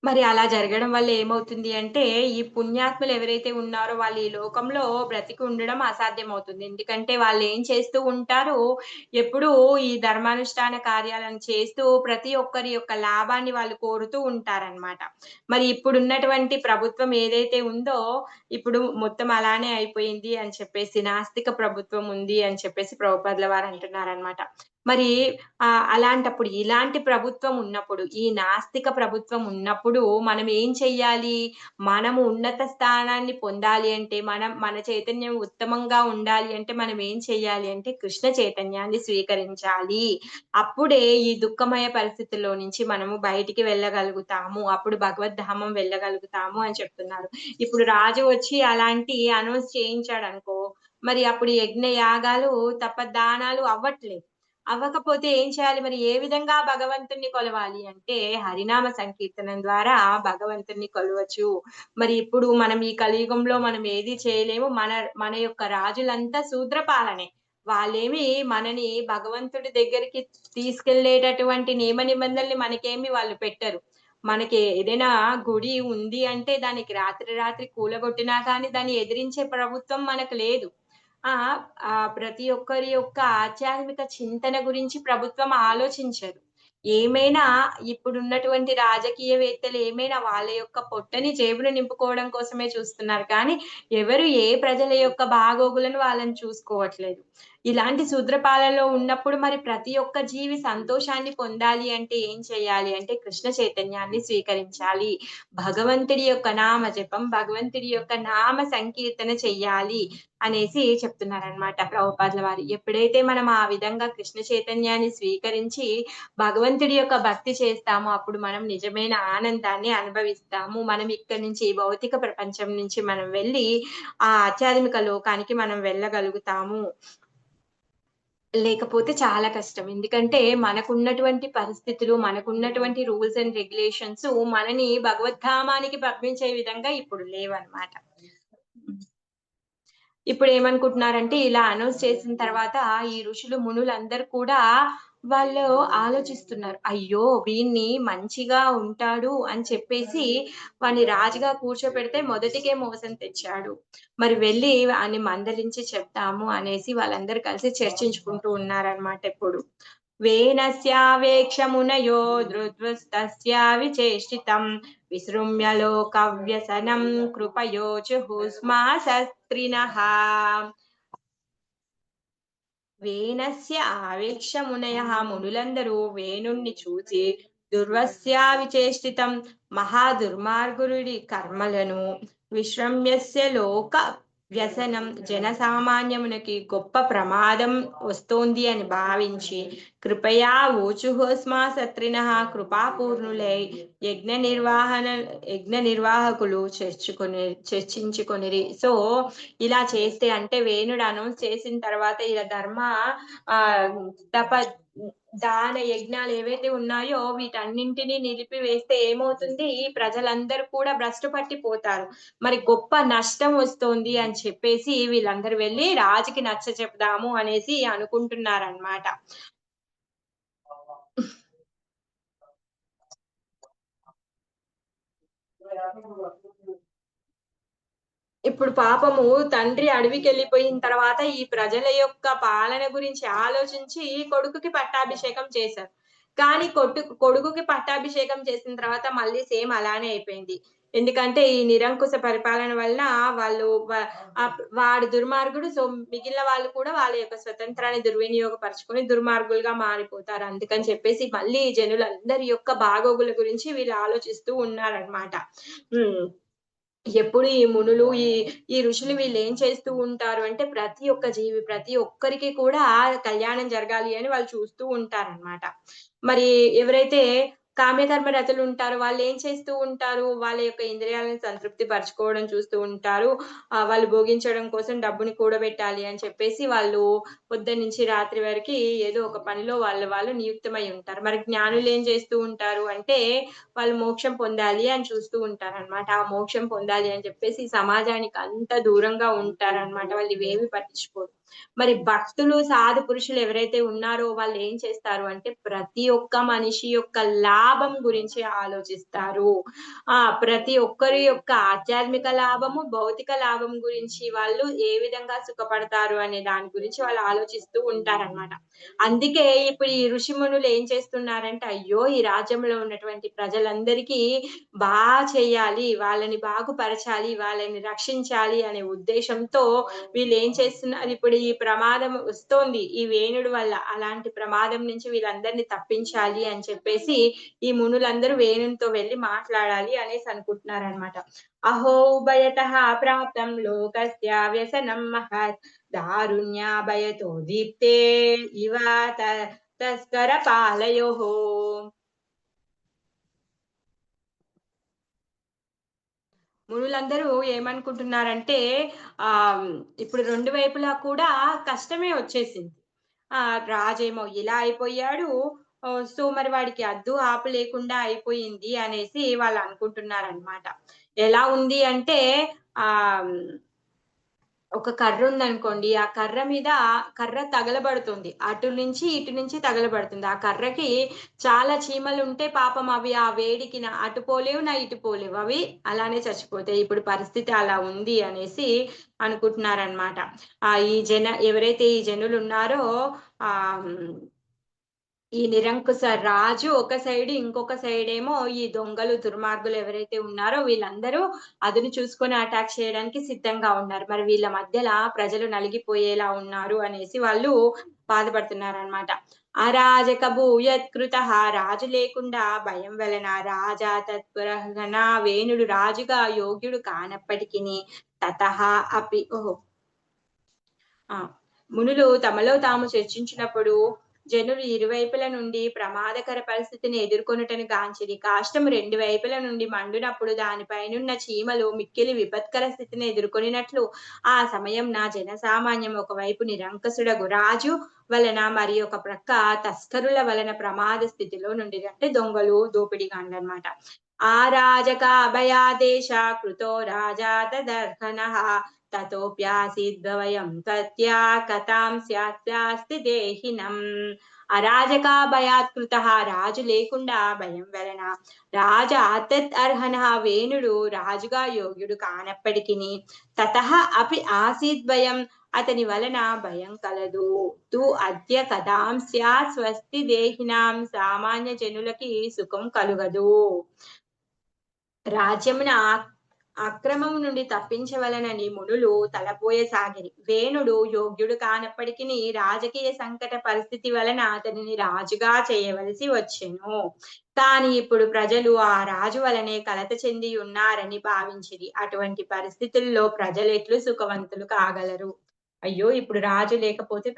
Speaker 1: మరి అలా జరగడం వల్ల ఏమవుతుంది అంటే, ఈ పుణ్యాత్ములు ఎవరైతే ఉన్నారో వాళ్ళు ఈ లోకంలో బ్రతికి ఉండడం అసాధ్యమవుతుంది. ఎందుకంటే వాళ్ళేం చేస్తూ ఉంటారు, ఎప్పుడూ ఈ ధర్మానుష్ఠాన కార్యాలను చేస్తూ ప్రతి ఒక్కరి యొక్క లాభాన్ని వాళ్ళు కోరుతూ ఉంటారనమాట. మరి ఇప్పుడున్నటువంటి ప్రభుత్వం ఏదైతే ఉందో, ఇప్పుడు మొత్తం అలానే అయిపోయింది అని చెప్పేసి నాస్తిక ప్రభుత్వం ఉంది అని చెప్పేసి ప్రభుపాదుల వారు అంటున్నారనమాట. మరి అలాంటప్పుడు ఇలాంటి ప్రభుత్వం ఉన్నప్పుడు, ఈ నాస్తిక ప్రభుత్వం ఉన్నప్పుడు మనం ఏం చెయ్యాలి? మనము ఉన్నత స్థానాన్ని పొందాలి అంటే, మన చైతన్యం ఉత్తమంగా ఉండాలి అంటే మనం ఏం చెయ్యాలి అంటే, కృష్ణ చైతన్యాన్ని స్వీకరించాలి. అప్పుడే ఈ దుఃఖమయ పరిస్థితుల్లో నుంచి మనము బయటికి వెళ్ళగలుగుతాము. అప్పుడు భగవద్ధామం వెళ్ళగలుగుతాము అని చెప్తున్నారు. ఇప్పుడు రాజు వచ్చి అలాంటి అనౌన్స్ చేయించాడనుకో, మరి అప్పుడు యజ్ఞ యాగాలు, తపదానాలు అవ్వట్లేదు. అవ్వకపోతే ఏం చేయాలి? మరి ఏ విధంగా భగవంతుడిని కొలవాలి అంటే, హరినామ సంకీర్తనం ద్వారా భగవంతుడిని కొలవచ్చు. మరి ఇప్పుడు మనం ఈ కలియుగంలో మనం ఏది చేయలేము. మన యొక్క రాజులంతా శూద్ర పాలనే. వాళ్ళేమి మనని భగవంతుడి దగ్గరికి తీసుకెళ్ళేటటువంటి నియమ నిబంధనలు మనకేమి వాళ్ళు పెట్టరు. మనకి ఏదైనా గుడి ఉంది అంటే దానికి రాత్రి కూలగొట్టినా కానీ దాన్ని ఎదిరించే ప్రభుత్వం మనకు లేదు. ఆ! ప్రతి ఒక్కరి యొక్క ఆధ్యాత్మిక చింతన గురించి ప్రభుత్వం ఆలోచించదు. ఏమైనా ఇప్పుడున్నటువంటి రాజకీయవేత్తలు ఏమైనా వాళ్ళ యొక్క పొట్టని జేబులో నింపుకోవడం కోసమే చూస్తున్నారు కానీ, ఎవరు ఏ ప్రజల యొక్క బాగోగులను వాళ్ళని చూసుకోవట్లేదు. ఇలాంటి శూద్రపాలలో ఉన్నప్పుడు మరి ప్రతి ఒక్క జీవి సంతోషాన్ని పొందాలి అంటే ఏం చేయాలి అంటే కృష్ణ చైతన్యాన్ని స్వీకరించాలి. భగవంతుడి యొక్క నామ జపం, భగవంతుడి యొక్క నామ సంకీర్తన చెయ్యాలి. అనేసి చెప్తున్నారనమాట ప్రభుపాదుల వారు. ఎప్పుడైతే మనం ఆ విధంగా కృష్ణ చైతన్యాన్ని స్వీకరించి భగవంతుడి యొక్క భక్తి చేస్తామో అప్పుడు మనం నిజమైన ఆనందాన్ని అనుభవిస్తాము. మనం ఇక్కడి నుంచి ఈ భౌతిక ప్రపంచం నుంచి మనం వెళ్ళి ఆ ఆధ్యాత్మిక లోకానికి మనం వెళ్ళగలుగుతాము లేకపోతే చాలా కష్టం. ఎందుకంటే మనకున్నటువంటి పరిస్థితులు, మనకున్నటువంటి రూల్స్ అండ్ రెగ్యులేషన్స్ మనని భగవద్ధామానికి పంపించే విధంగా ఇప్పుడు లేవన్నమాట. ఇప్పుడేమనుకుంటున్నారంటే ఇలా అనౌన్స్ చేసిన తర్వాత ఈ ఋషులు, మునులందరూ కూడా వాళ్ళు ఆలోచిస్తున్నారు. అయ్యో! వీడిని మంచిగా ఉంటాడు అని చెప్పేసి వాడిని రాజుగా కూర్చోపెడితే మొదటికే మోసం తెచ్చాడు. మరి వెళ్లి వాడిని మందలించి చెప్తాము అనేసి వాళ్ళందరూ కలిసి చర్చించుకుంటూ ఉన్నారనమాట ఇప్పుడు. వేనస్యావేక్షమునయో ధృద్వస్తస్య విచేష్టితం విసృమ్య లోకవ్యసనం కృపయోచుః స్మాసస్త్రినః. వేనస్య ఆవేక్ష మునయః మునులందరూ వేణుణ్ణి చూచి దుర్వస్యా విచేష్టితం మహా దుర్మార్గుడి కర్మలను విశ్రమ్యస్య లోక వ్యసనం జనసామాన్యమునకి గొప్ప ప్రమాదం వస్తోంది అని భావించి కృపయా ఊచుహోస్మా సత్రినః కృపాపూర్ణులై యజ్ఞ నిర్వహణ యజ్ఞ నిర్వాహకులు చర్చించుకొనిరి. సో ఇలా చేస్తే అంటే వేణుడు అనౌన్స్ చేసిన తర్వాత ఇలా ఆహ్, తప దాన యజ్ఞాలు ఏవైతే ఉన్నాయో వీటన్నింటిని నిలిపివేస్తే ఏమవుతుంది? ఈ ప్రజలందరూ కూడా భ్రష్టు పట్టిపోతారు. మరి గొప్ప నష్టం వస్తోంది అని చెప్పేసి వీళ్ళందరూ వెళ్లి రాజుకి నచ్చచెప్దాము అనేసి అనుకుంటున్నారనమాట. ఇప్పుడు పాపము తండ్రి అడవికెళ్ళిపోయిన తర్వాత ఈ ప్రజల యొక్క పాలన గురించి ఆలోచించి కొడుకుకి పట్టాభిషేకం చేశారు. కానీ కొడుకుకి పట్టాభిషేకం చేసిన తర్వాత మళ్ళీ సేమ్ అలానే అయిపోయింది. ఎందుకంటే ఈ నిరంకుశ పరిపాలన వలన వాళ్ళు వాడు దుర్మార్గుడు. సో, మిగిలిన వాళ్ళు కూడా వాళ్ళ యొక్క స్వతంత్రాన్ని దుర్వినియోగపరుచుకొని దుర్మార్గులుగా మారిపోతారు. అందుకని చెప్పేసి మళ్ళీ జనులందరి యొక్క బాగోగుల గురించి వీళ్ళు ఆలోచిస్తూ ఉన్నారనమాట. హ్మ్. ఎప్పుడు ఈ మునులు, ఈ ఋషులు వీళ్ళేం చేస్తూ ఉంటారు అంటే, ప్రతి ఒక్క జీవి, ప్రతి ఒక్కరికి కూడా కళ్యాణం జరగాలి అని వాళ్ళు చూస్తూ ఉంటారనమాట. మరి ఎవరైతే కామ్యకర్మ రతులుంటారో వాళ్ళేం చేస్తూ ఉంటారు, వాళ్ళ యొక్క ఇంద్రియాలను సంతృప్తి పరచుకోవడం చూస్తూ ఉంటారు. వాళ్ళు భోగించడం కోసం డబ్బుని కూడబెట్టాలి అని చెప్పేసి వాళ్ళు పొద్దున్నుంచి రాత్రి వరకి ఏదో ఒక పనిలో వాళ్ళు నియుక్తమై ఉంటారు. మరి జ్ఞానులేం చేస్తూ ఉంటారు అంటే, వాళ్ళు మోక్షం పొందాలి అని చూస్తూ ఉంటారనమాట. ఆ మోక్షం పొందాలి అని చెప్పేసి సమాజానికి అంత దూరంగా ఉంటారనమాట. వాళ్ళివేవి పట్టించుకోరు. మరి భక్తులు, సాధు పురుషులు ఎవరైతే ఉన్నారో వాళ్ళేం చేస్తారు అంటే, ప్రతి ఒక్క మనిషి యొక్క లాభం గురించి ఆలోచిస్తారు. ప్రతి ఒక్కరి యొక్క ఆధ్యాత్మిక లాభము, భౌతిక లాభం గురించి వాళ్ళు ఏ విధంగా సుఖపడతారు అనే దాని గురించి వాళ్ళు ఆలోచిస్తూ ఉంటారనమాట. అందుకే ఇప్పుడు ఈ ఋషిమునులు ఏం చేస్తున్నారంటే, అయ్యో! ఈ రాజ్యంలో ఉన్నటువంటి ప్రజలందరికీ చెయ్యాలి, వాళ్ళని బాగుపరచాలి, వాళ్ళని రక్షించాలి అనే ఉద్దేశంతో వీళ్ళేం చేస్తున్నారు, ఇప్పుడు ఈ ప్రమాదం వస్తోంది ఈ వేణుడు వల్ల. అలాంటి ప్రమాదం నుంచి వీళ్ళందరిని తప్పించాలి అని చెప్పేసి, ఈ మునులందరూ వేణునితో వెళ్లి మాట్లాడాలి అనేసి అనుకుంటున్నారనమాట. అహో ఉభయతః ప్రాప్తం లోకస్య వ్యసనం మహత్ దారుణ్యాభయతో దీప్తే ఇవ తస్కర పాలయోః. మునులందరూ ఏమనుకుంటున్నారంటే ఆహ్, ఇప్పుడు 2 వైపులా కూడా కష్టమే వచ్చేసింది. రాజేమో ఇలా అయిపోయాడు. సో, మరి వాడికి అద్దు, ఆపు లేకుండా అయిపోయింది అనేసి వాళ్ళనుకుంటున్నారనమాట. ఎలా ఉంది అంటే ఆహ్ ఒక కర్రుందనుకోండి. ఆ కర్ర మీద కర్ర తగలబడుతుంది. అటు నుంచి, ఇటు నుంచి తగలబడుతుంది. ఆ కర్రకి చాలా చీమలుంటే పాపం అవి ఆ వేడికి అటు పోలేవు, ఇటు పోలేవు. అవి అలానే చచ్చిపోతాయి. ఇప్పుడు పరిస్థితి అలా ఉంది అనేసి అనుకుంటున్నారనమాట. ఎవరైతే ఈ జనులున్నారో ఆహ్, హ్మ్ ఈ నిరంకుశ రాజు ఒక సైడు, ఇంకొక సైడేమో ఈ దొంగలు, దుర్మార్గులు ఎవరైతే ఉన్నారో వీళ్ళందరూ అదును చూసుకొని అటాక్ చేయడానికి సిద్ధంగా ఉన్నారు. మరి వీళ్ళ మధ్యల ప్రజలు నలిగిపోయేలా ఉన్నారు అనేసి వాళ్ళు బాధపడుతున్నారనమాట. అరాజక భూయత్కృతః రాజు లేకుండా భయం వలన రాజా తత్పురః వేణుడు రాజుగా యోగ్యుడు కానప్పటికిని తతః అపి ఓహో! ఆ! మునులు తమలో తాము చర్చించినప్పుడు జనులు ఇరువైపుల నుండి ప్రమాదకర పరిస్థితిని ఎదుర్కొనుటను గాంచిరి. కాష్టము రెండు వైపుల నుండి మండునప్పుడు దానిపైనున్న చీమలు మిక్కిలి విపత్కర స్థితిని ఎదుర్కొనినట్లు ఆ సమయంన జనసామాన్యం ఒకవైపు నిరంకుశుడగు రాజు వలన మరి ఒక ప్రక్క తస్కరుల వలన ప్రమాద స్థితిలో నుండిరి. అంటే దొంగలు, దోపిడిగాండ్లనమాట. ఆరాజక అభయాదేశ కృతో రాజా తదర్హనః తతోప్యాసీద్భవయం తత్యా కథాం స్యాస్తి దేహినం. అరాజకాభయాత్కృతః రాజు లేకుండా భయం వలన రాజా తత్ అర్హనః వేణుడు రాజుగా యోగ్యుడు కానప్పటికిని తతః అపి ఆసీద్భయం అతని వలన భయం కలదు. తు అద్య కథాం స్యాత్ స్వస్తి దేహినాం సామాన్య జనులకి సుఖం కలుగదు. రాజ్యమున అక్రమం నుండి తప్పించవలనని మునులు తలపోయసాగిరి. వేణుడు యోగ్యుడు కానప్పటికిని రాజకీయ సంకట పరిస్థితి వలన అతనిని రాజుగా చేయవలసి వచ్చెను. కానీ ఇప్పుడు ప్రజలు ఆ రాజు వలనే కలత చెంది ఉన్నారని భావించిరి. అటువంటి పరిస్థితుల్లో ప్రజలెట్లు సుఖవంతులు కాగలరు? అయ్యో! ఇప్పుడు రాజు లేకపోతే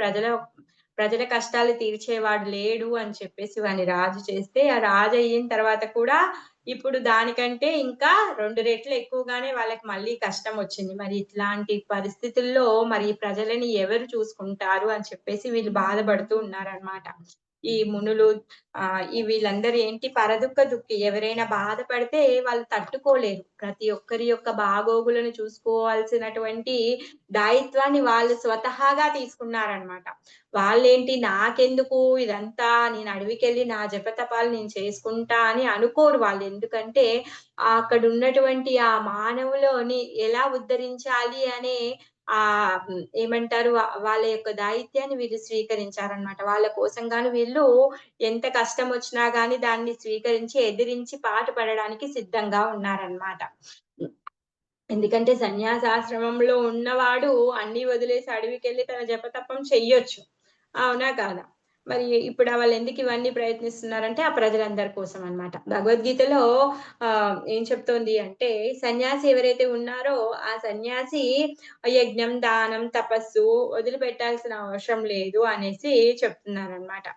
Speaker 1: ప్రజల కష్టాలు తీర్చేవాడు లేడు అని చెప్పేసి వాడిని రాజు చేస్తే, ఆ రాజు అయిన తర్వాత కూడా ఇప్పుడు దానికంటే ఇంకా 2 రెట్లు ఎక్కువగానే వాళ్ళకి మళ్ళీ కష్టమొచ్చింది. మరి ఇట్లాంటి పరిస్థితుల్లో మరి ప్రజలని ఎవరు చూసుకుంటారు అని చెప్పేసి వీళ్ళు బాధపడుతూ ఉన్నారనమాట. ఈ మునులు ఈ వీళ్ళందరూ ఏంటి పరదుఃఖ దుఃఖి. ఎవరైనా బాధపడితే వాళ్ళు తట్టుకోలేరు. ప్రతి ఒక్కరి యొక్క బాగోగులను చూసుకోవాల్సినటువంటి దాయిత్వాన్ని వాళ్ళు స్వతహాగా తీసుకున్నారనమాట. వాళ్ళేంటి నాకెందుకు ఇదంతా నేను అడవికెళ్ళి నా జపతపాలు నేను చేసుకుంటా అని అనుకోరు వాళ్ళు. ఎందుకంటే అక్కడున్నటువంటి ఆ మానవులోని ఎలా ఉద్ధరించాలి అనే ఏమంటారు వాళ్ళ యొక్క దాయిత్యాన్ని వీళ్ళు స్వీకరించారనమాట. వాళ్ళ కోసం గాని వీళ్ళు ఎంత కష్టమొచ్చినా గాని దాన్ని స్వీకరించి, ఎదిరించి పాటుపడడానికి సిద్ధంగా ఉన్నారనమాట. ఎందుకంటే సన్యాసాశ్రమంలో ఉన్నవాడు అన్నీ వదిలేసి అడవికెళ్ళి తన జపతపం చెయ్యొచ్చు. అవునా? కాదా? మరి ఇప్పుడు వాళ్ళెందుకు ఇవన్నీ ప్రయత్నిస్తున్నారంటే, ఆ ప్రజలందరి కోసం అన్నమాట. భగవద్గీతలో ఏం చెప్తోంది అంటే, సన్యాసి ఎవరైతే ఉన్నారో, ఆ సన్యాసి యజ్ఞం, దానం, తపస్సు వదిలిపెట్టాల్సిన అవసరం లేదు అనేసి చెప్తున్నారన్నమాట.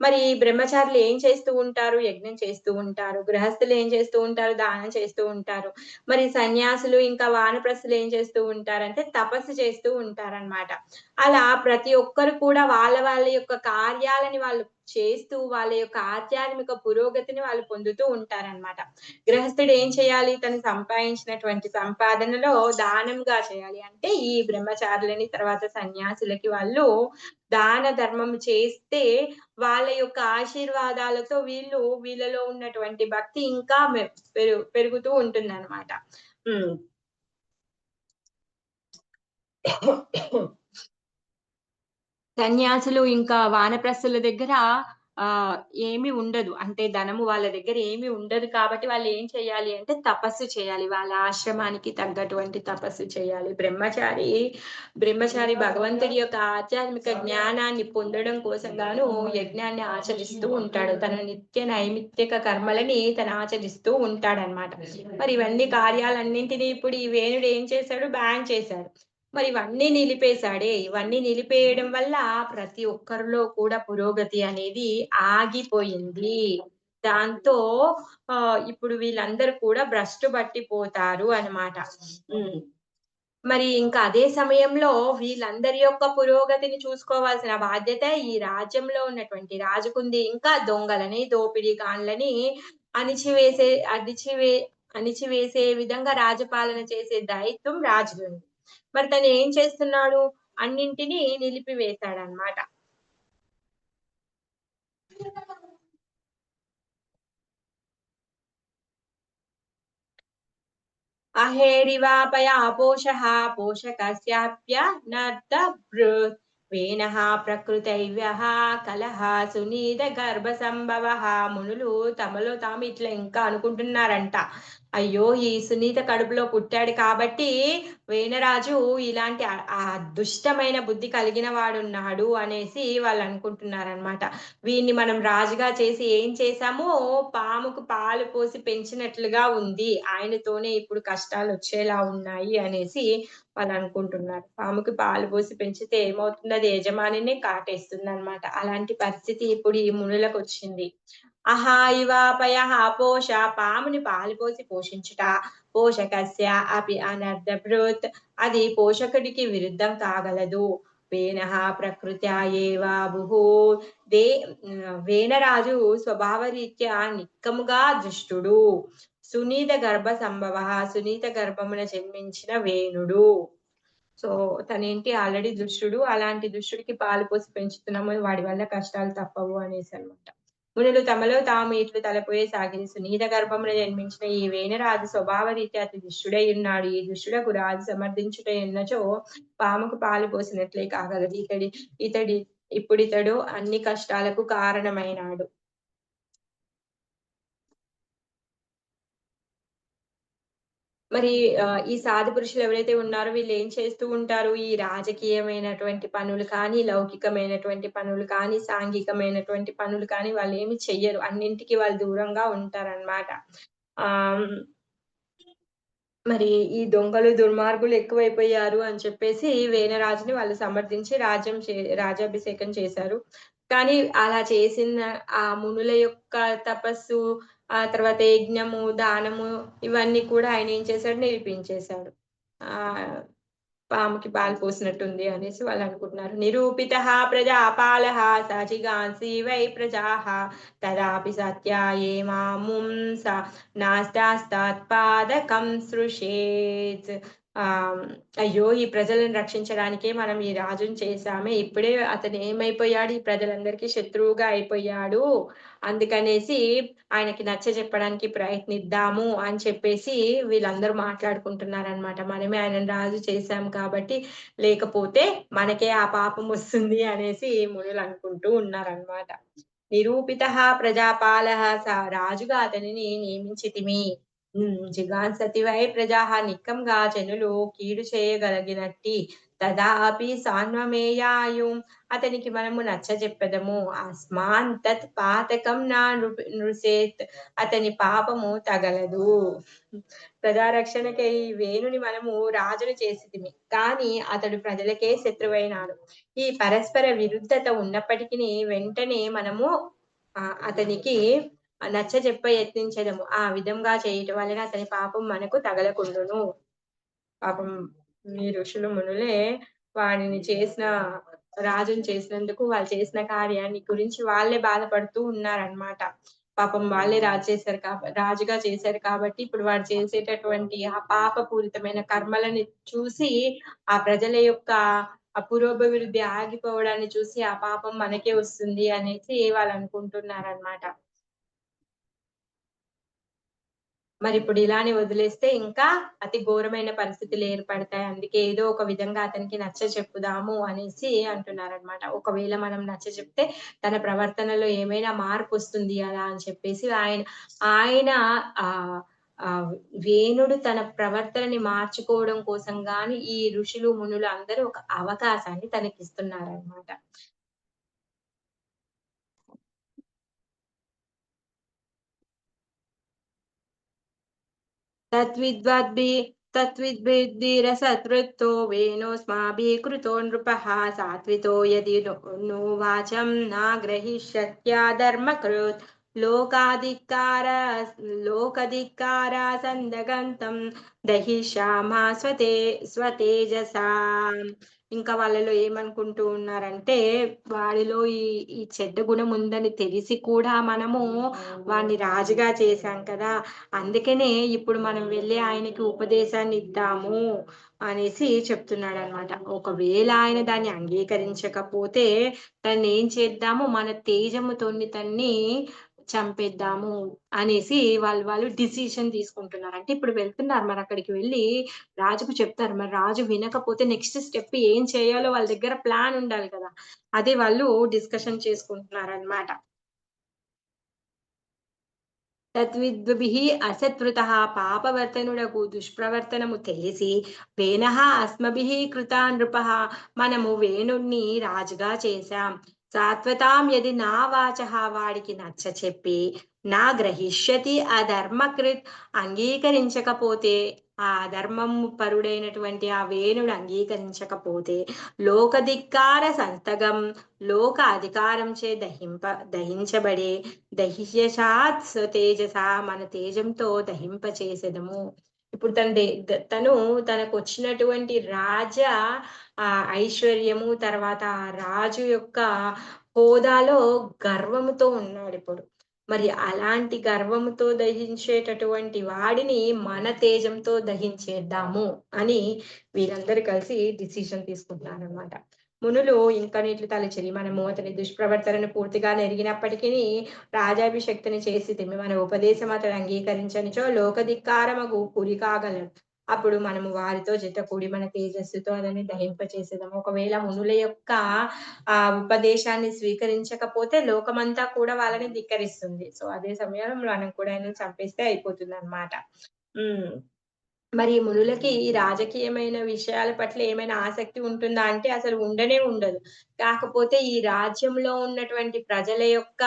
Speaker 1: మరి బ్రహ్మచారులు ఏం చేస్తూ ఉంటారు? యజ్ఞం చేస్తూ ఉంటారు. గృహస్థులు ఏం చేస్తూ ఉంటారు? దానం చేస్తూ ఉంటారు. మరి సన్యాసులు ఇంకా వానప్రస్థులు ఏం చేస్తూ ఉంటారంటే, తపస్సు చేస్తూ ఉంటారన్నమాట. అలా ప్రతి ఒక్కరు కూడా వాళ్ళ యొక్క కార్యాలని వాళ్ళు చేస్తూ, వాళ్ళ యొక్క ఆధ్యాత్మిక పురోగతిని వాళ్ళు పొందుతూ ఉంటారనమాట. గృహస్థుడు ఏం చేయాలి? తను సంపాదించినటువంటి సంపాదనలో దానంగా చేయాలి. అంటే ఈ బ్రహ్మచారులని, తర్వాత సన్యాసులకి వాళ్ళు దాన ధర్మం చేస్తే, వాళ్ళ యొక్క ఆశీర్వాదాలతో వీళ్ళలో ఉన్నటువంటి భక్తి ఇంకా పెరుగుతూ ఉంటుందనమాట. హ్మ్. సన్యాసులు ఇంకా వానప్రస్థుల దగ్గర ఏమి ఉండదు. అంటే ధనము వాళ్ళ దగ్గర ఏమి ఉండదు కాబట్టి వాళ్ళేం చేయాలి అంటే తపస్సు చేయాలి. వాళ్ళ ఆశ్రమానికి తగ్గటువంటి తపస్సు చేయాలి. బ్రహ్మచారి భగవంతుడి యొక్క ఆధ్యాత్మిక జ్ఞానాన్ని పొందడం కోసం గాను యజ్ఞాన్ని ఆచరిస్తూ ఉంటాడు. తన నిత్య నైమిత్తిక కర్మలని తను ఆచరిస్తూ ఉంటాడనమాట. మరి ఇవన్నీ కార్యాలన్నింటిని ఇప్పుడు ఈ వేణుడు ఏం చేశాడు? బ్యాన్ చేశాడు. మరి ఇవన్నీ నిలిపేసాడే. ఇవన్నీ నిలిపేయడం వల్ల ప్రతి ఒక్కరిలో కూడా పురోగతి అనేది ఆగిపోయింది. దాంతో ఇప్పుడు వీళ్ళందరూ కూడా భ్రష్టు పట్టిపోతారు అన్నమాట. హ్మ్. మరి ఇంకా అదే సమయంలో వీళ్ళందరి యొక్క పురోగతిని చూసుకోవాల్సిన బాధ్యత ఈ రాజ్యంలో ఉన్నటువంటి రాజుకుంది. ఇంకా దొంగలని, దోపిడీగాన్లని అణిచివేసే అణిచివే అణిచివేసే విధంగా రాజపాలన చేసే దాయిత్వం రాజుదుంది. మరి తనేం చేస్తున్నాడు? అన్నింటిని నిలిపివేశాడన్నమాట. అహేరివాపయాపోషः పోషకస్యాప్యనర్థభృత్ వేనః ప్రకృతైవ్యః కలహ సునీత గర్భ సంభవః. మునులు తమలో తాము ఇట్లా ఇంకా అనుకుంటున్నారంట. అయ్యో! ఈ సునీత కడుపులో పుట్టాడు కాబట్టి, వేనరాజు ఇలాంటి దుష్టమైన బుద్ధి కలిగిన వాడున్నాడు అనేసి వాళ్ళనుకుంటున్నారనమాట. వీడిని మనం రాజుగా చేసి ఏం చేశామో, పాముకు పాలు పోసి పెంచినట్లుగా ఉంది. ఆయనతోనే ఇప్పుడు కష్టాలొచ్చేలా ఉన్నాయి అనేసి వాళ్ళనుకుంటున్నారు. పాముకి పాలు పోసి పెంచితే ఏమవుతుంది? అది యజమానినే కాటేస్తుందనమాట. అలాంటి పరిస్థితి ఇప్పుడు ఈ మునులకొచ్చింది. అహా ఇవ పయః పోష పాముని పాలు పోసి పోషించుట. పోషకస్య అపి అనర్థభృత్ అది పోషకుడికి విరుద్ధం కాగలదు. వేనః ప్రకృత్యా ఏవ బుభుః వేనరాజు స్వభావరీత్యా నిక్కముగా దుష్టుడు. సునీత గర్భ సంభవః సునీత గర్భమున జన్మించిన వేనుడు. సో, తనేంటి ఆల్రెడీ దుష్టుడు. అలాంటి దుష్టుడికి పాలు పోసి పెంచుతున్నాము. వాడి వల్ల కష్టాలు తప్పవు అనేసనమాట. మునులు తమలో తాము ఇట్లు తలపోయసాగిరి. సునీత గర్భమున జన్మించిన ఈ వేనరాజు స్వభావరీత్యా అతి దుష్టుడైయున్నాడు. ఈ దుష్టుడకు రాజు సమర్థించుట ఎన్నచో పాముకు పాలు పోసినట్లే కాగలదు. ఇతడి ఇప్పుడితడు అన్ని కష్టాలకు కారణమైనాడు. మరి ఈ సాధు పురుషులు ఎవరైతే ఉన్నారో వీళ్ళేం చేస్తూ ఉంటారు? ఈ రాజకీయమైనటువంటి పనులు కానీ, లౌకికమైనటువంటి పనులు కానీ, సాంఘికమైనటువంటి పనులు కానీ వాళ్ళేమి చెయ్యరు. అన్నింటికి వాళ్ళు దూరంగా ఉంటారనమాట. ఆహ్, మరి ఈ దొంగలు, దుర్మార్గులు ఎక్కువైపోయారు అని చెప్పేసి వేనరాజుని వాళ్ళు సమర్థించి రాజ్యాభిషేకం చేశారు. కానీ అలా చేసిన ఆ మునుల యొక్క తపస్సు, ఆ తర్వాత యజ్ఞము, దానము ఇవన్నీ కూడా ఆయనేం చేశాడు నిరూపించేశాడు. ఆహ్, పాముకి పాలు పోసినట్టుంది అనేసి వాళ్ళనుకుంటున్నారు. నిరూపితః ప్రజాపాలः సచిగాంసి వై ప్రజాః తదాపి సత్యాయే మాముం స నాస్తాస్తాత్పాదకం సృషేత్. ఆహ్, అయ్యో! ఈ ప్రజలను రక్షించడానికే మనం ఈ రాజుని చేశామే. ఇప్పుడే అతను ఏమైపోయాడు, ఈ ప్రజలందరికీ శత్రువుగా అయిపోయాడు. అందుకనేసి ఆయనకి నచ్చజెప్పడానికి ప్రయత్నిద్దాము అని చెప్పేసి వీళ్ళందరూ మాట్లాడుకుంటున్నారనమాట. మనమే ఆయనను రాజు చేశాం కాబట్టి, లేకపోతే మనకే ఆ పాపమొస్తుంది అనేసి మునులనుకుంటూ ఉన్నారనమాట. నిరూపితః ప్రజాపాలः రాజుగా అతనిని నియమించితిమి. జిగాంసతి వై ప్రజాః నిక్కంగా జనులు కీడు చేయగలిగినట్టి తదా అపి సాన్వమేయాయుం అతనికి మనము నచ్చజెప్పెదము. అస్మాన్ తత్ పాతకం నా నృసేత్ అతని పాపము తగలదు. ప్రజారక్షణకై వేణుని మనము రాజును చేసితిమి. కానీ అతడు ప్రజలకే శత్రువైనాడు. ఈ పరస్పర విరుద్ధత ఉన్నప్పటికిని వెంటనే మనము అతనికి నచ్చజెప్ప యత్నించెదము. ఆ విధంగా చేయుట వలన అతని పాపం మనకు తగలకుండును. పాపం ఈ ఋషులు, మునులే వాడిని రాజుని చేసినందుకు వాళ్ళు చేసిన కార్యాన్ని గురించి వాళ్ళే బాధపడుతూ ఉన్నారనమాట. పాపం వాళ్ళే రాజుగా చేశారు కాబట్టి, ఇప్పుడు వాడు చేసేటటువంటి ఆ పాపపూరితమైన కర్మలని చూసి, ఆ ప్రజల యొక్క పురోభివృద్ధి ఆగిపోవడాన్ని చూసి, ఆ పాపం మనకే వస్తుంది అనేసి వాళ్ళనుకుంటున్నారనమాట. మరిప్పుడు ఇలానే వదిలేస్తే ఇంకా అతి ఘోరమైన పరిస్థితులు ఏర్పడతాయి. అందుకే ఏదో ఒక విధంగా అతనికి నచ్చచెప్పుదాము అనేసి అంటున్నారనమాట. ఒకవేళ మనం నచ్చచెప్తే తన ప్రవర్తనలో ఏమైనా మార్పొస్తుంది అలా అని చెప్పేసి ఆయన ఆహ్, ఆహ్, వేణుడు తన ప్రవర్తనని మార్చుకోవడం కోసం గాని ఈ ఋషులు, మునులు అందరూ ఒక అవకాశాన్ని తనకిస్తున్నారనమాట. तद्विद्वद्भि तत्विद्भिरसत्कृतो वेनोऽस्माभिः कृतो नृपः सात्वितो यदि नो वाचं नाग्रहिष्यत्याधर्मकृत् लोकाधिकार लोकधिक्कारासन्दगन्तं दहिष्यामः స్వతేజసా. ఇంకా వాళ్ళలో ఏమనుకుంటూ ఉన్నారంటే, వాడిలో ఈ చెడ్డ గుణం ఉందని తెలిసి కూడా మనము వాడిని రాజుగా చేశాం కదా! అందుకనే ఇప్పుడు మనం వెళ్లి ఆయనకి ఉపదేశాన్నిద్దాము అనేసి చెప్తున్నాడనమాట. ఒకవేళ ఆయన దాన్ని అంగీకరించకపోతే తన్నేం చేద్దాము, మన తేజముతోని తన్ని చంపేద్దాము అనేసి వాళ్ళు డిసిషన్ తీసుకుంటున్నారు. అంటే ఇప్పుడు వెళ్తున్నారు మరక్కడికి వెళ్లి రాజుకు చెప్తారు. మరి రాజు వినకపోతే నెక్స్ట్ స్టెప్ ఏం చేయాలో వాళ్ళ దగ్గర ప్లాన్ ఉండాలి కదా! అది వాళ్ళు డిస్కషన్ చేసుకుంటున్నారనమాట. తద్విద్భుభిః అసత్కృతః పాపవర్తనుడగు దుష్ప్రవర్తనము తెలిసి వేనః అస్మభిః కృతా నృపః మనము వేణుణ్ణి రాజుగా చేశాం. సాత్వతాం యది నా వాచః వాడికి నచ్చచెప్పి నా గ్రహిష్యతి అధర్మకృత్ అంగీకరించకపోతే ఆ అధర్మం పరుడైనటువంటి ఆ వేణుడు అంగీకరించకపోతే లోకధిక్కార సంతగం లోక అధికారంచే దహించబడే దహియశాత్ తేజసా మన తేజంతో దహింపచేసెదము. ఇప్పుడు తను తనకొచ్చినటువంటి ఐశ్వర్యము తర్వాత ఆ రాజు యొక్క హోదాలో గర్వముతో ఉన్నాడిప్పుడు. మరి అలాంటి గర్వముతో దహించేటటువంటి వాడిని మన తేజంతో దహించేద్దాము అని వీరందరూ కలిసి డిసిషన్ తీసుకుంటున్నారనమాట. మునులు ఇంకనిట్లు తలచిరి మనము అతని దుష్ప్రవర్తనను పూర్తిగా నెరిగినప్పటికిని రాజాభిషక్తుని చేసితిమి. మన ఉపదేశం అతడు అంగీకరించనిచో లోకధిక్కారమగు గురి కాగలడు. అప్పుడు మనము వారితో జతకూడి మన తేజస్సుతో అతన్ని దహింపచేసేదము. ఒకవేళ మునుల యొక్క ఉపదేశాన్ని స్వీకరించకపోతే లోకమంతా కూడా వాళ్ళని ధిక్కరిస్తుంది. సో, అదే సమయంలో మనం కూడా ఆయనను చంపేస్తే అయిపోతుందన్నమాట. హ్మ్. మరి మునులకి ఈ రాజకీయమైన విషయాల పట్ల ఏమైనా ఆసక్తి ఉంటుందా అంటే అసలు ఉండనే ఉండదు. కాకపోతే ఈ రాజ్యంలో ఉన్నటువంటి ప్రజల యొక్క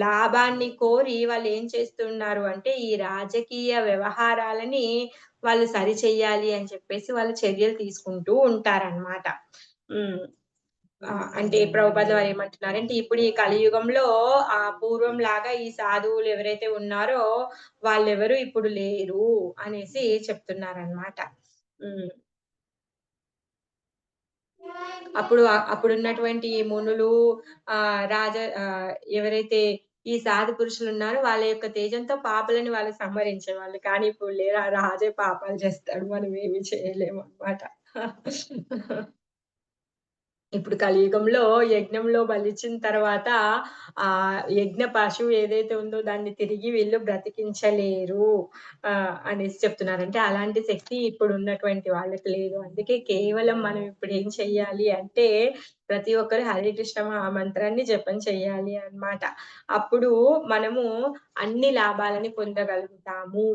Speaker 1: లాభాన్ని కోరి వాళ్ళేం చేస్తున్నారు అంటే ఈ రాజకీయ వ్యవహారాలని వాళ్ళు సరిచెయ్యాలి అని చెప్పేసి వాళ్ళు చర్యలు తీసుకుంటూ ఉంటారనమాట. హ్మ్. అంటే ప్రభుపాదుల వారు ఏమంటున్నారంటే, ఇప్పుడు ఈ కలియుగంలో పూర్వంలాగా ఈ సాధువులు ఎవరైతే ఉన్నారో వాళ్ళెవరు ఇప్పుడు లేరు అనేసి చెప్తున్నారనమాట. హ్మ్. అప్పుడున్నటువంటి మునులు ఎవరైతే ఈ సాధు పురుషులున్నారో వాళ్ళ యొక్క తేజంతో పాపులని వాళ్ళు సంహరించేవాళ్ళు. కానీ ఇప్పుడు లేరు. ఆ రాజే పాపాలు చేస్తాడు. మనం ఏమి చేయలేమనమాట. ఇప్పుడు కలియుగంలో యజ్ఞంలో బలిచ్చిన తర్వాత యజ్ఞ పశువు ఏదైతే ఉందో దాన్ని తిరిగి వీళ్ళు బ్రతికించలేరు అనేసి చెప్తున్నారు. అంటే అలాంటి శక్తి ఇప్పుడున్నటువంటి వాళ్ళకి లేదు. అందుకే కేవలం మనం ఇప్పుడేం చెయ్యాలి అంటే ప్రతి ఒక్కరు హరే కృష్ణ మహామంత్రాన్ని జపం చెయ్యాలి అన్నమాట. అప్పుడు మనము అన్ని లాభాలని పొందగలుగుతాము.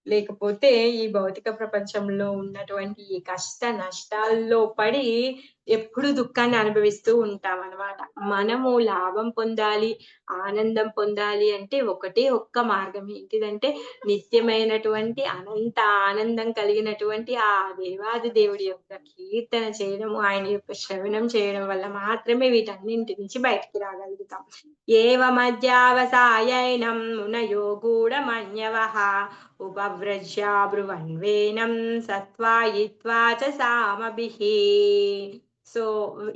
Speaker 1: లేకపోతే ఈ భౌతిక ప్రపంచంలో ఉన్నటువంటి ఈ కష్ట నష్టాల్లో పడి ఎప్పుడు దుఃఖాన్ని అనుభవిస్తూ ఉంటామనమాట. మనము లాభం పొందాలి, ఆనందం పొందాలి అంటే ఒకటే ఒక్క మార్గం. ఏంటిదంటే నిత్యమైనటువంటి అనంత ఆనందం కలిగినటువంటి ఆ దేవాది దేవుడి యొక్క కీర్తన చేయడము, ఆయన యొక్క శ్రవణం చేయడం వల్ల మాత్రమే వీటన్నింటి నుంచి బయటికి రాగలుగుతాం. ఏవమధ్యావసాయైనం మునయో గూఢమన్యవః ఉపవ్రజ్య బ్రువన్వేనం సత్వాయిత్వా చ సామభిః. సో,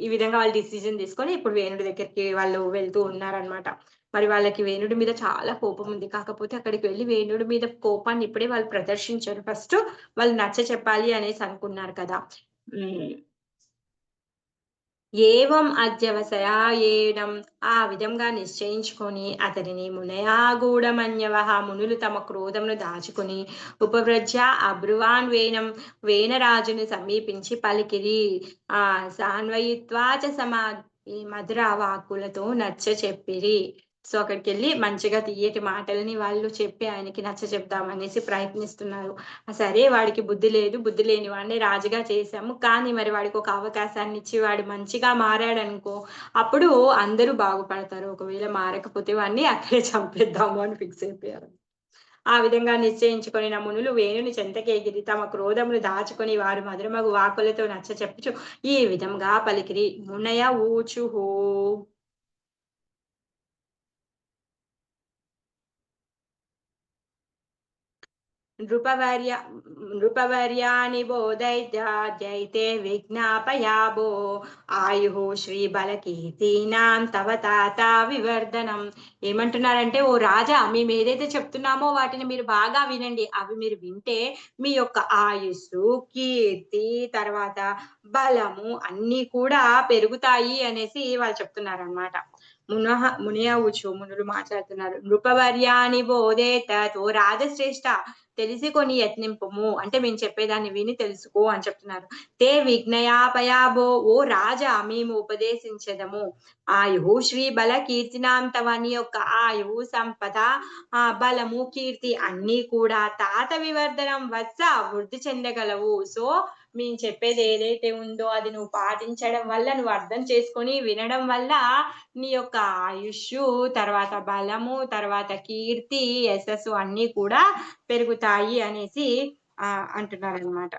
Speaker 1: ఈ విధంగా వాళ్ళు డిసిజన్ తీసుకొని ఇప్పుడు వేణుడి దగ్గరికి వాళ్ళు వెళ్తూ ఉన్నారనమాట. మరి వాళ్ళకి వేణుడి మీద చాలా కోపముంది. కాకపోతే అక్కడికి వెళ్లి వేణుడి మీద కోపాన్ని ఇప్పుడే వాళ్ళు ప్రదర్శించరు. ఫస్టు వాళ్ళు నచ్చచెప్పాలి అనేసి అనుకున్నారు కదా! హ్మ్. ఏవం అధ్యవసాయేనం ఆ విధంగా నిశ్చయించుకొని అతనిని మునయా గూఢమన్యవః మునులు తమ క్రోధమును దాచుకొని ఉపవ్రజ్య అబ్రువాన్ వేనరాజును సమీపించి పలికిరి. సాన్వయిత్వా చ ఈ మధుర వాక్కులతో నచ్చచెప్పిరి. సో, అక్కడికెళ్ళి మంచిగా తియ్యటి మాటలని వాళ్ళు చెప్పి ఆయనకి నచ్చచెప్దామనేసి ప్రయత్నిస్తున్నారు. సరే వాడికి బుద్ధి లేదు. బుద్ధి లేని వాడిని రాజుగా చేశాము. కానీ మరి వాడికొక అవకాశాన్నిచ్చి వాడు మంచిగా మారాడనుకో, అప్పుడు అందరూ బాగుపడతారు. ఒకవేళ మారకపోతే వాడిని అక్కడే చంపేద్దాము అని ఫిక్స్ అయిపోయారు. ఆ విధంగా నిశ్చయించుకొనిన మునులు వేణుని చెంతకేగిరి తమ క్రోధమును దాచుకొని వారు మధురమగు వాక్కులతో నచ్చచెప్పుచు ఈ విధంగా పలికిరి. మునయ ఊచుః నృపవర్య నృపవర్యాని బోధైత్యాద్యైతే విజ్ఞాపయాభో ఆయుః శ్రీబలకీర్తీనాం తవ తాత వివర్ధనం. ఏమంటున్నారంటే, "ఓ రాజా మేమేదైతే చెప్తున్నామో వాటిని మీరు బాగా వినండి. అవి మీరు వింటే మీ యొక్క ఆయుస్సు, కీర్తి, తర్వాత బలము అన్నీ కూడా పెరుగుతాయి" అనేసి వాళ్ళు చెప్తున్నారనమాట. మునియవుచు మునులు మాట్లాడుతున్నారు. "నృపవర్యాని బోధేతత్" ఓ రాజశ్రేష్ఠ తెలిసికొని యత్నింపుము. అంటే మేము చెప్పేదాన్ని విని తెలుసుకో అని చెప్తున్నారు. "తే విజ్ఞయాపయాభో" ఓ రాజా మేము ఉపదేశించెదము. ఆయుః శ్రీ బల కీర్తినాం తవ నీ యొక్క ఆయువు, సంపద, బలము, కీర్తి అన్నీ కూడా తాత వివర్ధనం వత్స వృద్ధి చెందగలవు. సో, మేము చెప్పేది ఏదైతే ఉందో అది నువ్వు పాటించడం వల్ల, నువ్వు అర్థం చేసుకొని వినడం వల్ల నీ యొక్క ఆయుష్షు, తర్వాత బలము, తర్వాత కీర్తి, యశస్సు అన్నీ కూడా పెరుగుతాయి అనేసి అంటున్నారనమాట.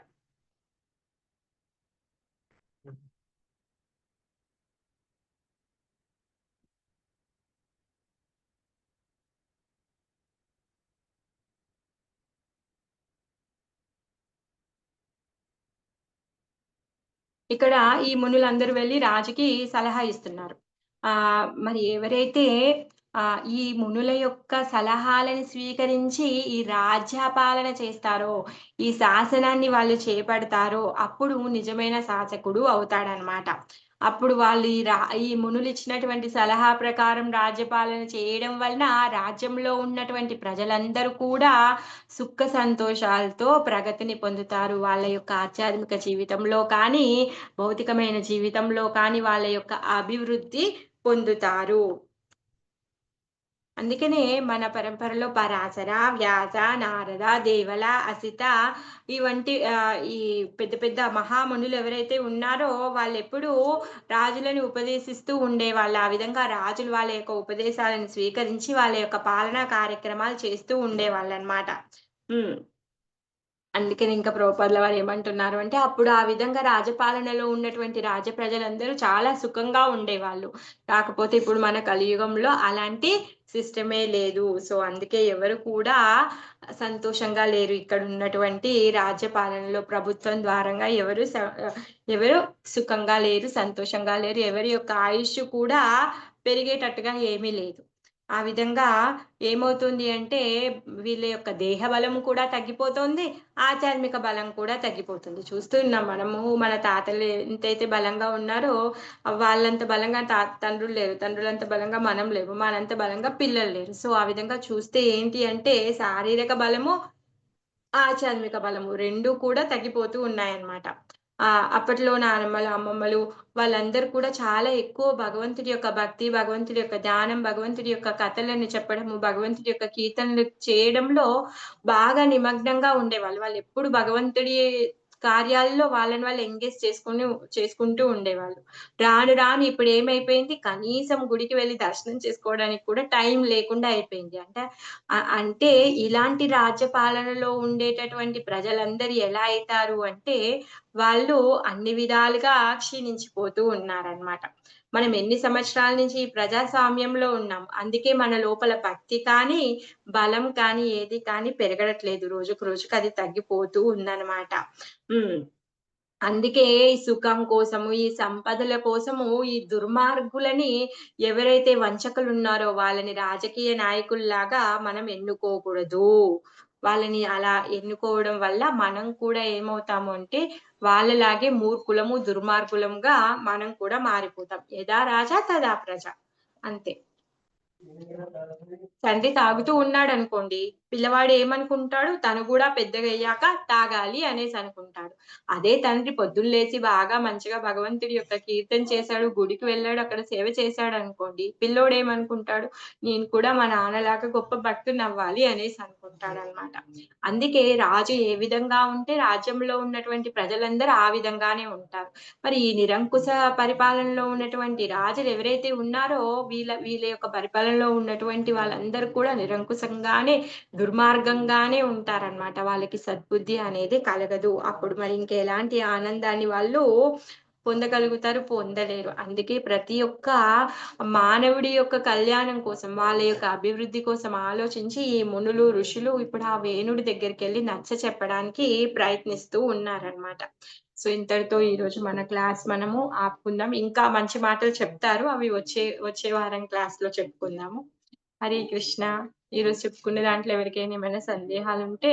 Speaker 1: ఇక్కడ ఈ మునులందరూ వెళ్లి రాజుకి సలహా ఇస్తున్నారు. మరి ఎవరైతే ఈ మునుల యొక్క సలహాలను స్వీకరించి ఈ రాజ్యపాలన చేస్తారో, ఈ శాసనాన్ని వాళ్ళు చేపడతారో, అప్పుడు నిజమైన శాసకుడు అవుతాడనమాట. అప్పుడు వాళ్ళు ఈ మునులిచ్చినటువంటి సలహా ప్రకారం రాజ్యపాలన చేయడం వలన రాజ్యంలో ఉన్నటువంటి ప్రజలందరూ కూడా సుఖ సంతోషాలతో ప్రగతిని పొందుతారు. వాళ్ళ యొక్క ఆధ్యాత్మిక జీవితంలో కానీ, భౌతికమైన జీవితంలో కానీ వాళ్ళ యొక్క అభివృద్ధి పొందుతారు. అందుకనే మన పరంపరలో పరాశర, వ్యాస, నారద, దేవల, అసిత ఈ పెద్ద పెద్ద మహామునులు ఎవరైతే ఉన్నారో వాళ్ళెప్పుడూ రాజులని ఉపదేశిస్తూ ఉండేవాళ్ళు. ఆ విధంగా రాజులు వాళ్ళ యొక్క ఉపదేశాలను స్వీకరించి వాళ్ళ యొక్క పాలనా కార్యక్రమాలు చేస్తూ ఉండేవాళ్ళనమాట. హ్మ్. అందుకని ఇంకా ప్రభుపాదుల వారు ఏమంటున్నారు అంటే, అప్పుడు ఆ విధంగా రాజపాలనలో ఉన్నటువంటి ప్రజలందరూ చాలా సుఖంగా ఉండేవాళ్ళు. కాకపోతే ఇప్పుడు మన కలియుగంలో అలాంటి సిస్టమే లేదు. సో, అందుకే ఎవరు కూడా సంతోషంగా లేరు. ఇక్కడున్నటువంటి రాజ్యపాలనలో ప్రభుత్వం ద్వారంగా ఎవరు సుఖంగా లేరు, సంతోషంగా లేరు. ఎవరి యొక్క ఆయుష్షు కూడా పెరిగేటట్టుగా ఏమీ లేదు. ఆ విధంగా ఏమవుతుంది అంటే, వీళ్ళ యొక్క దేహ బలము కూడా తగ్గిపోతోంది. ఆధ్యాత్మిక బలం కూడా తగ్గిపోతుంది. చూస్తున్నాం మనము మన తాతలు ఎంతైతే బలంగా ఉన్నారో వాళ్ళంత బలంగా తండ్రులు లేరు. తండ్రులంత బలంగా మనం లేము. మనంత బలంగా పిల్లలు లేరు. సో, ఆ విధంగా చూస్తే ఏంటి అంటే శారీరక బలము, ఆధ్యాత్మిక బలము 2 కూడా తగ్గిపోతూ ఉన్నాయన్నమాట. అప్పట్లో నానమ్మలు, అమ్మమ్మలు వాళ్ళందరూ కూడా చాలా ఎక్కువ భగవంతుడి యొక్క భక్తి, భగవంతుడి యొక్క ధ్యానం, భగవంతుడి యొక్క కథలను చెప్పడము, భగవంతుడి యొక్క కీర్తనలు చేయడంలో బాగా నిమగ్నంగా ఉండేవాళ్ళు. వాళ్ళెప్పుడు భగవంతుడి కార్యాల్లో వాళ్ళని వాళ్ళు ఎంగేజ్ చేసుకుంటూ ఉండేవాళ్ళు. రాను రాను ఇప్పుడేమైపోయింది, కనీసం గుడికి వెళ్లి దర్శనం చేసుకోవడానికి కూడా టైం లేకుండా అయిపోయింది. అంటే ఇలాంటి రాజ్య పాలనలో ఉండేటటువంటి ప్రజలందరూ ఎలా అయితారు అంటే, వాళ్ళు అన్ని విధాలుగా క్షీణించిపోతూ ఉన్నారనమాట. మనం ఎన్ని సంవత్సరాల నుంచి ఈ ప్రజాస్వామ్యంలో ఉన్నాం. అందుకే మన లోపల భక్తి కానీ, బలం కానీ, ఏది కానీ పెరగట్లేదు. రోజుకు రోజుకు అది తగ్గిపోతూ ఉందనమాట. హ్మ్. అందుకే ఈ సుఖం కోసము, ఈ సంపదల కోసము ఈ దుర్మార్గులని ఎవరైతే వంచకులున్నారో వాళ్ళని రాజకీయ నాయకుల్లాగా మనం ఎన్నుకోకూడదు. వాళ్ళని అలా ఎన్నుకోవడం వల్ల మనం కూడా ఏమవుతాము అంటే వాళ్ళలాగే మూర్ఖులము, దుర్మార్గులంగా మనం కూడా మారిపోతాం. యథా రాజా తదా ప్రజ. అంతే. తండ్రి తాగుతూ ఉన్నాడనుకోండి, పిల్లవాడు ఏమనుకుంటాడు, తను గూడా పెద్దగయ్యాక తాగాలి అనేసనుకుంటాడు. అదే తండ్రి పొద్దున్న లేచి బాగా మంచిగా భగవంతుడి యొక్క కీర్తన చేశాడు, గుడికి వెళ్ళాడు, అక్కడ సేవ చేశాడనుకోండి, పిల్లోడేమనుకుంటాడు, నేను కూడా మా నాన్నలాగా గొప్ప భక్తుడినవ్వాలి అనేసనుకుంటాడనమాట. అందుకే రాజు ఏ విధంగా ఉంటే రాజ్యంలో ఉన్నటువంటి ప్రజలందరూ ఆ విధంగానే ఉంటారు. మరి ఈ నిరంకుశ పరిపాలనలో ఉన్నటువంటి రాజులు ఎవరైతే ఉన్నారో వీళ్ళ యొక్క పరిపాలనలో ఉన్నటువంటి వాళ్ళందరూ కూడా నిరంకుశంగానే, దుర్మార్గంగానే ఉంటారనమాట. వాళ్ళకి సద్బుద్ధి అనేది కలగదు. అప్పుడు మరి ఇంకెలాంటి ఆనందాన్ని వాళ్ళు పొందగలుగుతారు? పొందలేరు. అందుకే ప్రతి ఒక్క మానవుడి యొక్క కళ్యాణం కోసం, వాళ్ళ యొక్క అభివృద్ధి కోసం ఆలోచించి ఈ మునులు, ఋషులు ఇప్పుడు ఆ వేణుడి దగ్గరికెళ్లి చెప్పడానికి ప్రయత్నిస్తూ ఉన్నారనమాట. సో, ఇంతటితో ఈరోజు మన క్లాస్ మనము ఆపుకుందాం. ఇంకా మంచి మాటలు చెప్తారు. అవి వచ్చే వారం క్లాస్‌లో చెప్పుకుందాము. హరే కృష్ణ. ఈరోజు చెప్పుకున్న దాంట్లో ఎవరికైనా ఏమైనా సందేహాలుంటే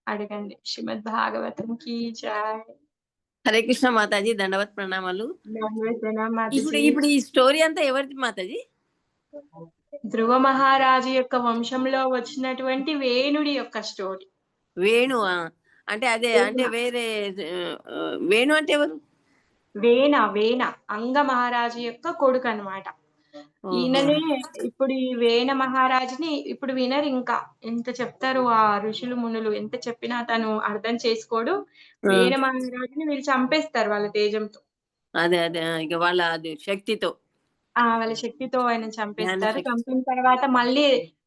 Speaker 1: అడగండి. శ్రీమద్ భాగవతం కీ జై.
Speaker 2: హరే కృష్ణ మాతాజీ, దండవత్ ప్రణామాలు.
Speaker 1: ధన్యవాదాలు
Speaker 2: ఇప్పుడు
Speaker 1: మాతాజీ.
Speaker 2: ఇప్పుడు ఈ స్టోరీ అంతా ఎవరిది మాతాజీ?
Speaker 1: ధ్రువ మహారాజు యొక్క వంశంలో వచ్చినటువంటి వేణుడి యొక్క స్టోరీ.
Speaker 2: వేణు అంటే అదే అంటే
Speaker 1: వేణ
Speaker 2: వేరే వేణు అంటే ఎవరు?
Speaker 1: వేణ అంగ మహారాజు యొక్క కొడుకనమాట.
Speaker 2: ఓహో!
Speaker 1: ఈయననే ఇప్పుడు ఈ వేణ మహారాజుని ఇప్పుడు వినరింకా. ఎంత చెప్తారు ఆ ఋషులు, మునులు ఎంత చెప్పినా తను అర్థం చేసుకోడు.
Speaker 2: ఆ!
Speaker 1: వేణ మహారాజుని వీళ్ళు చంపేస్తారు వాళ్ళ తేజంతో.
Speaker 2: అదే. ఇక వాళ్ళ అది శక్తితో.
Speaker 1: వాళ్ళ శక్తితో ఆయనని
Speaker 2: జ్ఞాన
Speaker 1: చంపేస్తారు.
Speaker 2: శక్తి.
Speaker 1: చంపిన తర్వాత మళ్ళీ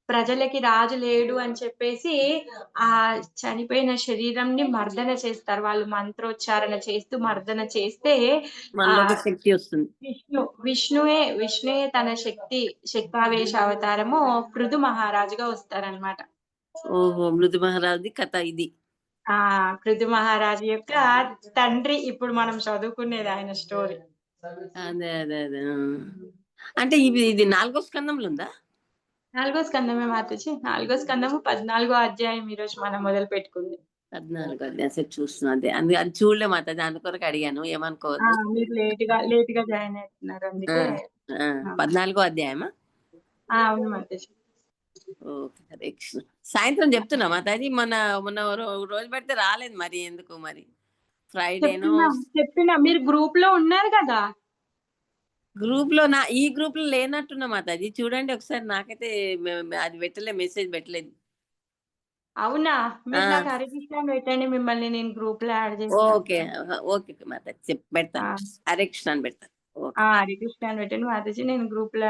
Speaker 1: ప్రజలకి రాజు లేడు అని చెప్పేసి, ఆ చనిపోయిన శరీరంని మర్దన చేస్తారు. వాళ్ళు మంత్రోచ్చారణ చేస్తూ మర్దన చేస్తే
Speaker 2: మనలోకి
Speaker 1: ఆహ్,
Speaker 2: శక్తి వస్తుంది.
Speaker 1: విష్ణువే తన శక్తావేశ అవతారము పృథు మహారాజుగా వస్తారనమాట.
Speaker 2: ఓహో! మృదు మహారాజుది కథ ఇది.
Speaker 1: ఆ! పృథు మహారాజు యొక్క తండ్రి ఇప్పుడు మనం చదువుకునేది ఆయన స్టోరీ.
Speaker 2: అదే. అంటే ఇది 4 స్కందంలో ఉందా?
Speaker 1: నాలుగో స్కందమే మాతాజీ. నాలుగో స్కందము 14 అధ్యాయం ఈరోజు మనం మొదలుపెట్టుకుంది.
Speaker 2: 14 అధ్యాయం సరే చూస్తున్నా. అదే అది చూడలే మాతాజీ అందుకొరకు అడిగాను. ఏమనుకోవద్దు.
Speaker 1: మీరు లేట్‌గా జాయిన్ అయితున్నారు
Speaker 2: ఆ!
Speaker 1: అందుకే.
Speaker 2: ఆ!
Speaker 1: ఆ!
Speaker 2: 14 అధ్యాయమా?
Speaker 1: అవును మాతాజీ.
Speaker 2: ఓకే. హరే కృష్ణ. సాయంత్రం చెప్తున్నా మాతాజీ మొన్న మొన్న రోజు పెడితే రాలేదు మరి ఎందుకు మరి? ఫ్రైడేనో
Speaker 1: చెప్పినా మీరు గ్రూప్‌లో ఉన్నారు గదా!
Speaker 2: గ్రూప్‌లో ఈ గ్రూప్‌లో లేనట్టున్నా మాతాజీ. చూడండి ఒకసారి నాకైతే అది మెసేజ్ పెట్టలేదు.
Speaker 1: అవునా?
Speaker 2: ఆ!
Speaker 1: మీరు నాకు హరికృష్ణ అని పెట్టండి. మిమ్మల్ని నేను గ్రూప్‌లో యాడ్ చేస్తాను.
Speaker 2: ఓకే. ఓకే మాతాజీ పెడతాను.
Speaker 1: ఆ!
Speaker 2: హరే కృష్ణ అని పెడతాను. ఓకే.
Speaker 1: హరికృష్ణ అని పెట్టండి మాతాజీ. నేను గ్రూప్‌లో